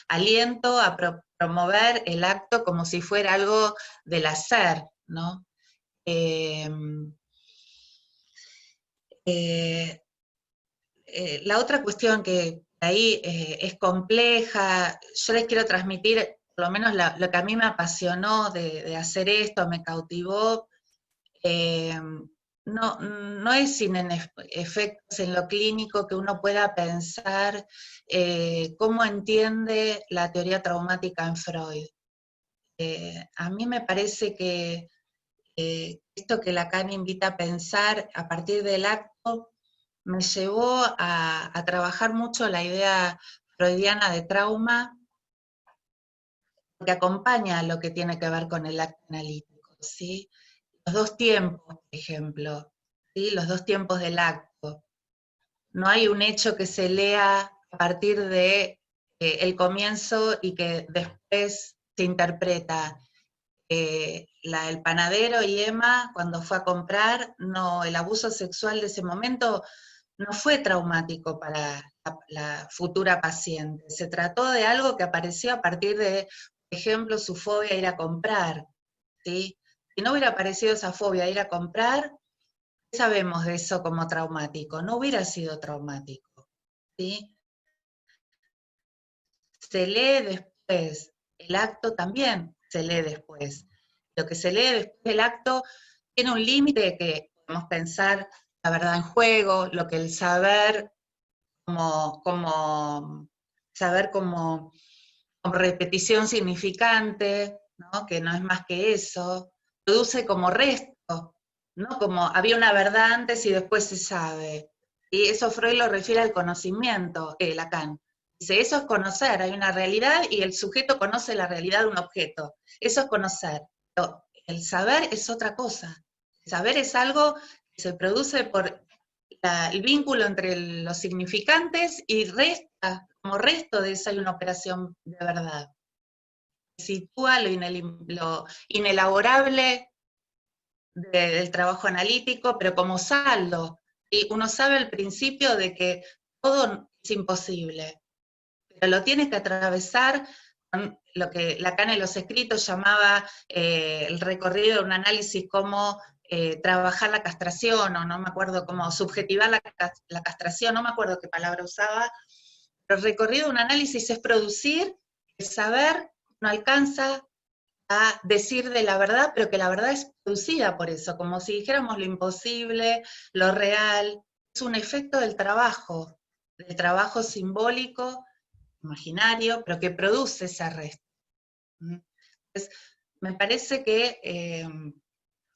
aliento a promover el acto como si fuera algo del hacer, ¿no? La otra cuestión que ahí es compleja, yo les quiero transmitir, por lo menos lo que a mí me apasionó de hacer esto, me cautivó, no es sin efectos en lo clínico que uno pueda pensar cómo entiende la teoría traumática en Freud. A mí me parece que esto que Lacan invita a pensar a partir del acto me llevó a trabajar mucho la idea freudiana de trauma, que acompaña lo que tiene que ver con el acto analítico, ¿sí? Los dos tiempos, por ejemplo, ¿sí? Los dos tiempos del acto. No hay un hecho que se lea a partir de el comienzo y que después se interpreta. El panadero y Emma, cuando fue a comprar, no, el abuso sexual de ese momento no fue traumático para la futura paciente. Se trató de algo que apareció a partir de, por ejemplo, su fobia a ir a comprar, ¿sí? Si no hubiera aparecido esa fobia a ir a comprar, ¿qué sabemos de eso como traumático? No hubiera sido traumático, ¿sí? Se lee después, el acto también se lee después. Lo que se lee después del acto tiene un límite que podemos pensar la verdad en juego, lo que el saber como repetición significante, ¿no? Que no es más que eso, produce como resto, ¿no? Como había una verdad antes y después se sabe. Y eso Freud lo refiere al conocimiento, Lacan. Dice, eso es conocer, hay una realidad y el sujeto conoce la realidad de un objeto. Eso es conocer. Pero el saber es otra cosa. El saber es algo que se produce por el vínculo entre los significantes y resta, como resto de eso hay una operación de verdad. Sitúa lo inelaborable del trabajo analítico, pero como saldo. Y uno sabe al principio de que todo es imposible, pero lo tiene que atravesar con lo que Lacan en los escritos llamaba el recorrido de un análisis como trabajar la castración, o no me acuerdo cómo, subjetivar la castración, no me acuerdo qué palabra usaba, pero el recorrido de un análisis es producir, el saber no alcanza a decir de la verdad, pero que la verdad es producida por eso, como si dijéramos lo imposible, lo real, es un efecto del trabajo simbólico, imaginario, pero que produce esa resta. Entonces, me parece que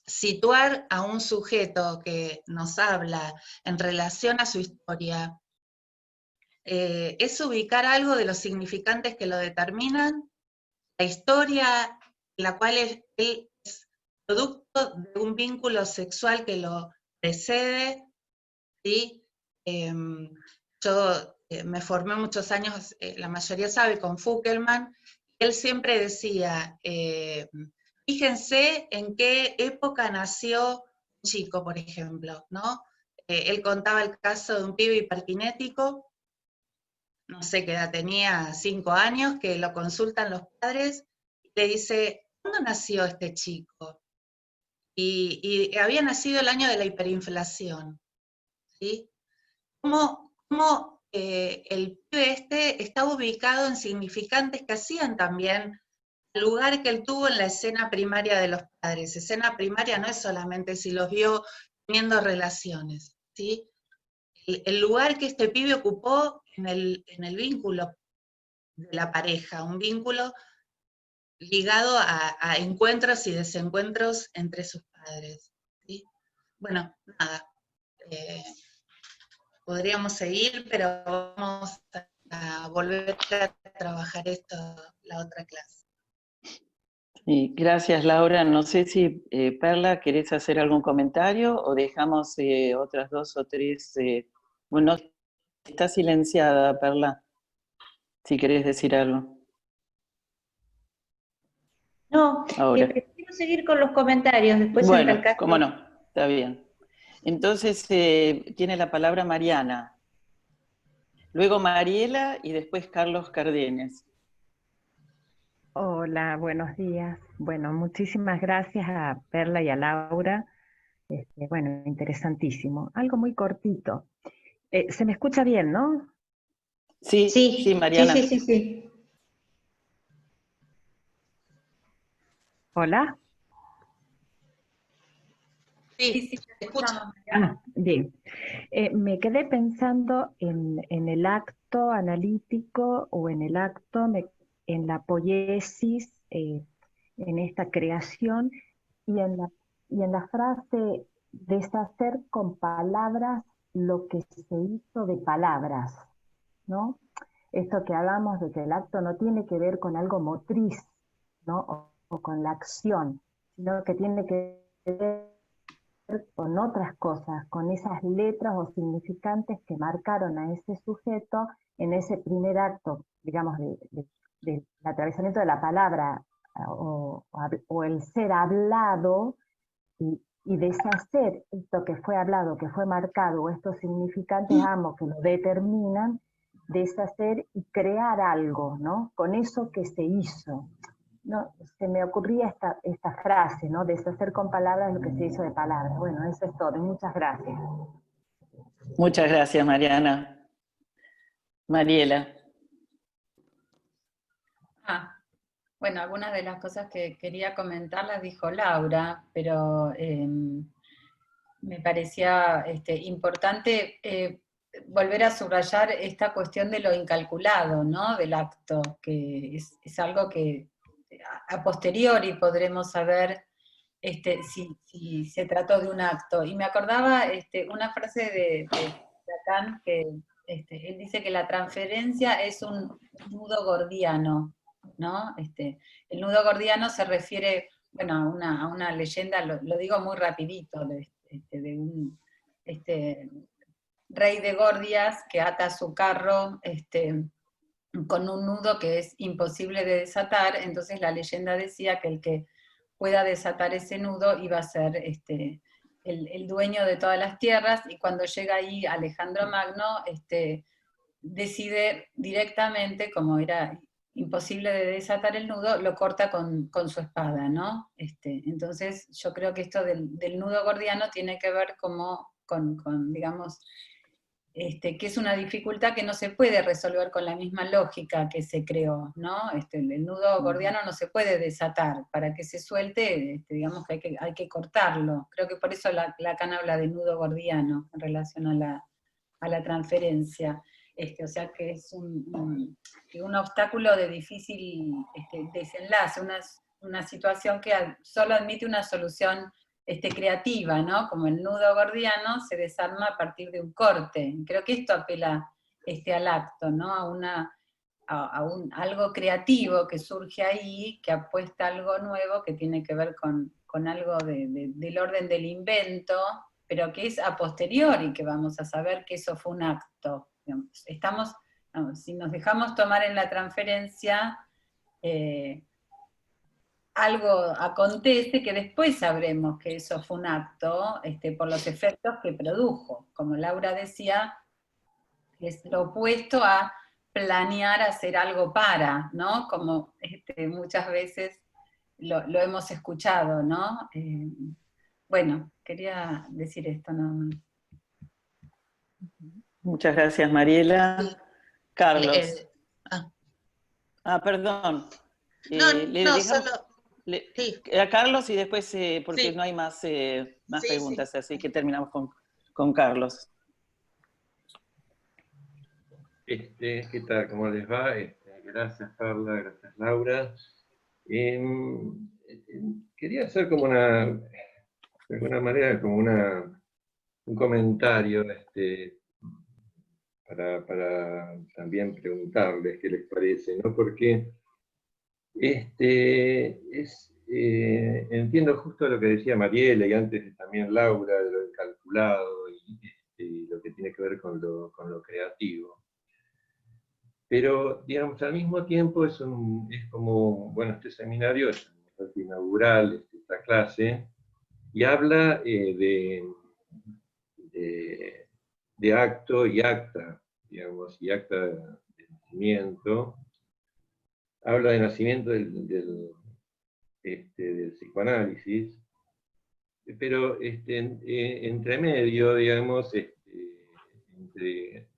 situar a un sujeto que nos habla en relación a su historia, es ubicar algo de los significantes que lo determinan, la historia en la cual él es producto de un vínculo sexual que lo precede, ¿sí? Yo me formé muchos años, la mayoría sabe, con Fuggelman. Él siempre decía, fíjense en qué época nació un chico, por ejemplo, ¿no? Él contaba el caso de un pibe hiperkinético, no sé qué edad tenía, 5 años, que lo consultan los padres, y le dice, ¿cuándo nació este chico? Y había nacido el año de la hiperinflación, ¿sí? ¿Cómo el pibe este estaba ubicado en significantes que hacían también el lugar que él tuvo en la escena primaria de los padres? Escena primaria no es solamente si los vio teniendo relaciones, ¿sí? El lugar que este pibe ocupó en el vínculo de la pareja, un vínculo ligado a encuentros y desencuentros entre sus padres, ¿sí? Bueno, nada, podríamos seguir, pero vamos a volver a trabajar esto la otra clase. Sí, gracias, Laura. No sé si, Perla, ¿querés hacer algún comentario o dejamos otras 2 o 3? Bueno, está silenciada, Perla, si querés decir algo. No, Ahora. quiero seguir con los comentarios, después en tal Bueno, caso... cómo no, está bien. Entonces, tiene la palabra Mariana, luego Mariela y después Carlos Cardenes. Hola, buenos días. Bueno, muchísimas gracias a Perla y a Laura. Bueno, interesantísimo. Algo muy cortito. Se me escucha bien, ¿no? Sí, sí, Mariana. Sí. ¿Hola? Sí, te escucho. Bien. Me quedé pensando en el acto analítico o en el acto, en la poiesis, en esta creación y en la frase deshacer con palabras lo que se hizo de palabras, ¿no? Esto que hablamos de que el acto no tiene que ver con algo motriz, ¿no? O con la acción, sino que tiene que ver con otras cosas, con esas letras o significantes que marcaron a ese sujeto en ese primer acto, digamos, del atravesamiento de la palabra o el ser hablado, y deshacer esto que fue hablado, que fue marcado, o estos significantes ambos que lo determinan, deshacer y crear algo, ¿no? Con eso que se hizo. No, se me ocurría esta frase, ¿no? Deshacer con palabras lo que se hizo de palabras. Bueno, eso es todo. Muchas gracias. Muchas gracias, Mariana. Mariela. Bueno, algunas de las cosas que quería comentar las dijo Laura, pero me parecía importante volver a subrayar esta cuestión de lo incalculado, ¿no? Del acto, que es algo que a posteriori podremos saber si se trató de un acto. Y me acordaba una frase de Lacan, que él dice que la transferencia es un nudo gordiano, ¿no? El nudo gordiano se refiere, bueno, a una leyenda, lo digo muy rapidito, de un rey de Gordias que ata su carro con un nudo que es imposible de desatar, entonces la leyenda decía que el que pueda desatar ese nudo iba a ser el dueño de todas las tierras, y cuando llega ahí Alejandro Magno, decide directamente, como era imposible de desatar el nudo, lo corta con su espada, ¿no? Entonces yo creo que esto del nudo gordiano tiene que ver como con digamos, que es una dificultad que no se puede resolver con la misma lógica que se creó, ¿no? El nudo gordiano no se puede desatar, para que se suelte, digamos que hay que cortarlo. Creo que por eso Lacan habla de nudo gordiano en relación a la transferencia. O sea que es un obstáculo de difícil desenlace, una situación que solo admite una solución creativa, ¿no? Como el nudo gordiano se desarma a partir de un corte. Creo que esto apela al acto, ¿no? A algo creativo que surge ahí, que apuesta a algo nuevo, que tiene que ver con algo del orden del invento, pero que es a posteriori que vamos a saber que eso fue un acto. Si nos dejamos tomar en la transferencia, algo acontece que después sabremos que eso fue un acto por los efectos que produjo. Como Laura decía, es lo opuesto a planear hacer algo para, ¿no? Como muchas veces lo hemos escuchado, ¿no? Bueno, quería decir esto nada más. Muchas gracias, Mariela. Carlos. Perdón. A Carlos y después, porque no hay más preguntas, así que terminamos con Carlos. ¿Qué tal? ¿Cómo les va? Gracias, Carla, gracias, Laura. Quería hacer como de alguna manera, como un comentario, para también preguntarles qué les parece, ¿no? Porque entiendo justo lo que decía Mariela y antes también Laura, de lo incalculado y lo que tiene que ver con lo creativo. Pero, digamos, al mismo tiempo es como, bueno, este seminario es inaugural, esta clase, y habla de acto y acta, digamos, y acta de nacimiento. Habla de nacimiento del psicoanálisis, pero entre medio, digamos, entre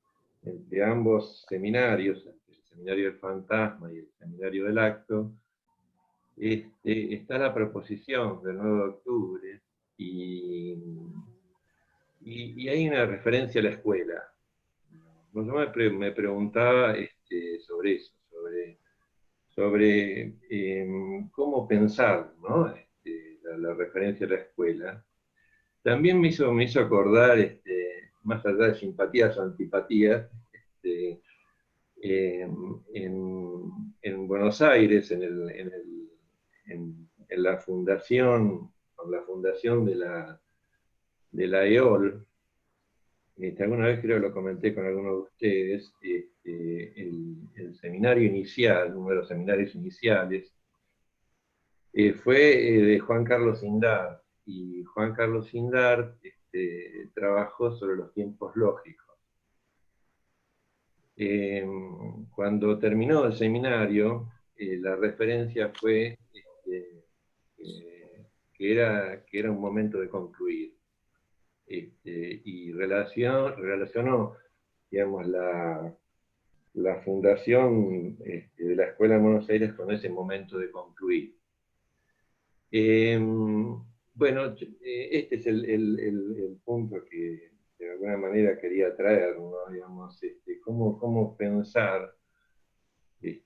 ambos seminarios, el seminario del fantasma y el seminario del acto, está la proposición del 9 de octubre, y hay una referencia a la escuela. Yo me preguntaba sobre eso, sobre cómo pensar, ¿no? La referencia a la escuela. También me hizo acordar, más allá de simpatías o antipatías, en Buenos Aires, en la fundación, con la fundación de la EOL, alguna vez creo que lo comenté con alguno de ustedes, el seminario inicial, uno de los seminarios iniciales, fue de Juan Carlos Indart, y Juan Carlos Indart trabajó sobre los tiempos lógicos. Cuando terminó el seminario, la referencia fue que era un momento de concluir. Y relacionó, digamos, la fundación de la Escuela de Buenos Aires con ese momento de concluir. Bueno, este es el punto que de alguna manera quería traer, ¿no? Digamos, cómo pensar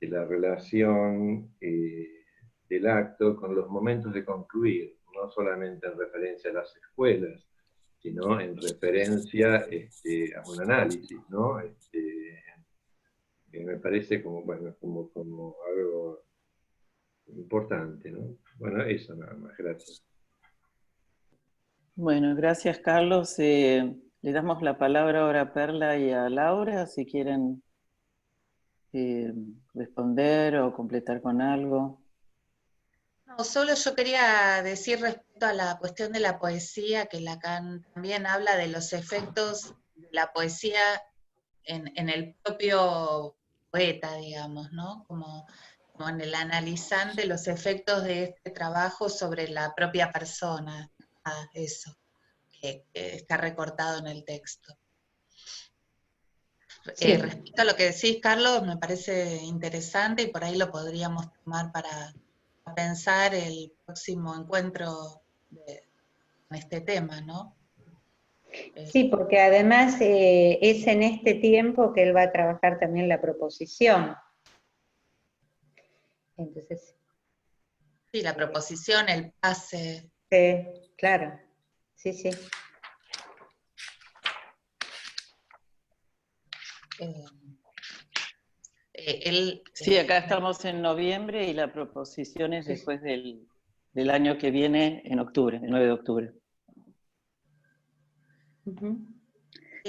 la relación del acto con los momentos de concluir, no solamente en referencia a las escuelas, sino en referencia a un análisis, ¿no? Que me parece como algo importante, ¿no? Bueno, eso nada más, gracias. Bueno, gracias, Carlos. Le damos la palabra ahora a Perla y a Laura, si quieren responder o completar con algo. No, solo yo quería decir respecto a la cuestión de la poesía, que Lacan también habla de los efectos de la poesía en el propio poeta, digamos, ¿no? Como en el analizante, los efectos de este trabajo sobre la propia persona. Eso, que está recortado en el texto. Sí. Respecto a lo que decís, Carlos, me parece interesante y por ahí lo podríamos tomar para pensar el próximo encuentro en este tema, ¿no? Sí, porque además es en este tiempo que él va a trabajar también la proposición. Entonces, sí, la proposición, el pase. Sí, claro. Sí, sí. Sí, acá estamos en noviembre y la proposición es después del año que viene, en octubre, el 9 de octubre.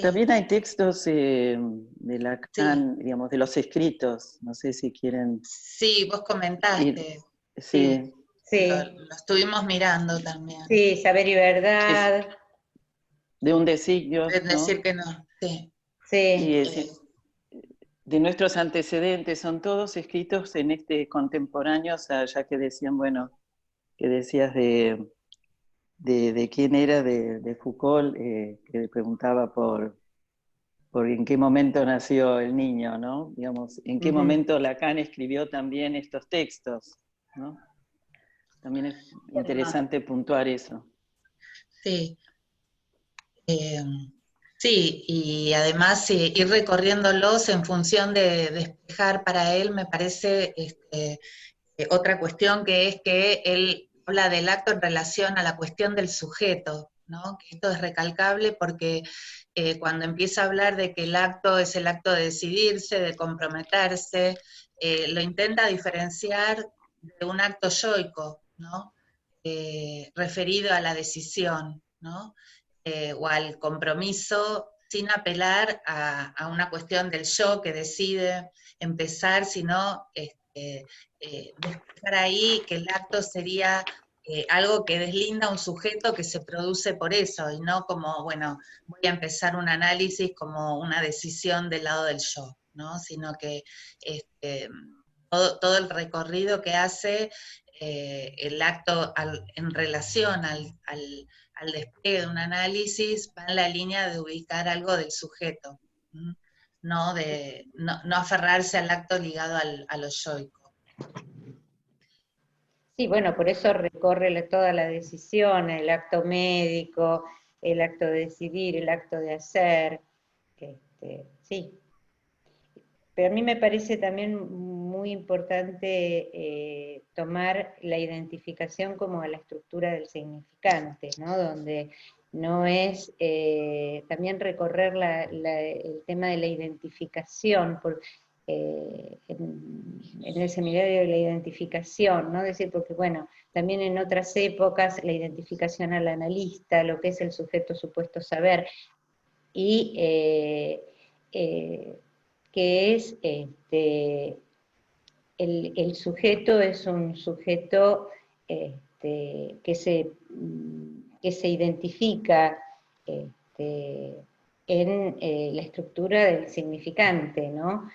También hay textos de Lacan, digamos, de los escritos, no sé si quieren... Sí, vos comentaste. Sí. Sí. Lo estuvimos mirando también. Sí, Saber y Verdad. De un designio, Es decir ¿no? que no, sí. Sí. De nuestros antecedentes, son todos escritos en contemporáneos, ya que decían, bueno, que decías de quién era, de Foucault, que preguntaba por en qué momento nació el niño, ¿no? Digamos, en qué momento Lacan escribió también estos textos, ¿no? También es interesante puntuar eso. Sí. Sí, y además ir recorriéndolos en función de despejar para él, me parece otra cuestión, que es que él habla del acto en relación a la cuestión del sujeto, ¿no? Que esto es recalcable porque cuando empieza a hablar de que el acto es el acto de decidirse, de comprometerse, lo intenta diferenciar de un acto yoico, ¿no? Referido a la decisión, ¿no? O al compromiso, sin apelar a una cuestión del yo que decide empezar, sino despejar ahí que el acto sería algo que deslinda a un sujeto que se produce por eso, y no como, bueno, voy a empezar un análisis como una decisión del lado del yo, ¿no? Sino que todo el recorrido que hace el acto en relación al despliegue de un análisis va en la línea de ubicar algo del sujeto, no aferrarse al acto ligado a lo yoico. Sí, bueno, por eso recorre toda la decisión, el acto médico, el acto de decidir, el acto de hacer, sí. Pero a mí me parece también muy importante tomar la identificación como la estructura del significante, ¿no? Donde no es también recorrer el tema de la identificación, en el seminario de la identificación, ¿no? Es decir, porque bueno, también en otras épocas la identificación al analista, lo que es el sujeto supuesto saber, y que es el sujeto es un sujeto que se identifica en la estructura del significante, ¿no?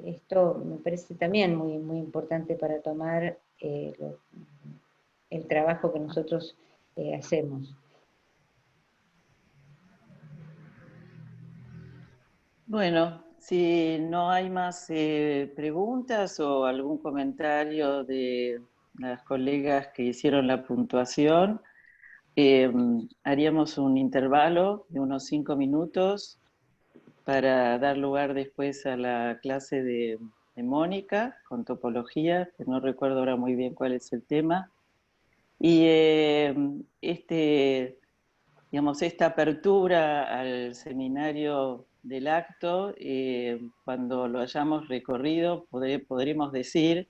Esto me parece también muy, muy importante para tomar el trabajo que nosotros hacemos. Bueno, si no hay más preguntas o algún comentario de las colegas que hicieron la puntuación, haríamos un intervalo de unos 5 minutos para dar lugar después a la clase de Mónica con topología, que no recuerdo ahora muy bien cuál es el tema. Y esta apertura al seminario del acto, cuando lo hayamos recorrido, podremos decir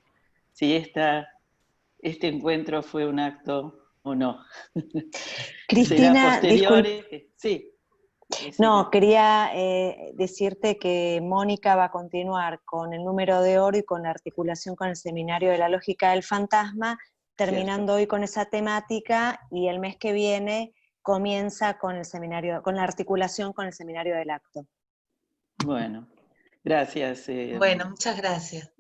si este encuentro fue un acto o no. Cristina, Será posterior. Sí. No, quería decirte que Mónica va a continuar con el número de oro y con la articulación con el seminario de la lógica del fantasma, terminando hoy con esa temática, y el mes que viene comienza con el seminario, con la articulación con el seminario del acto. Bueno, gracias. Bueno, muchas gracias.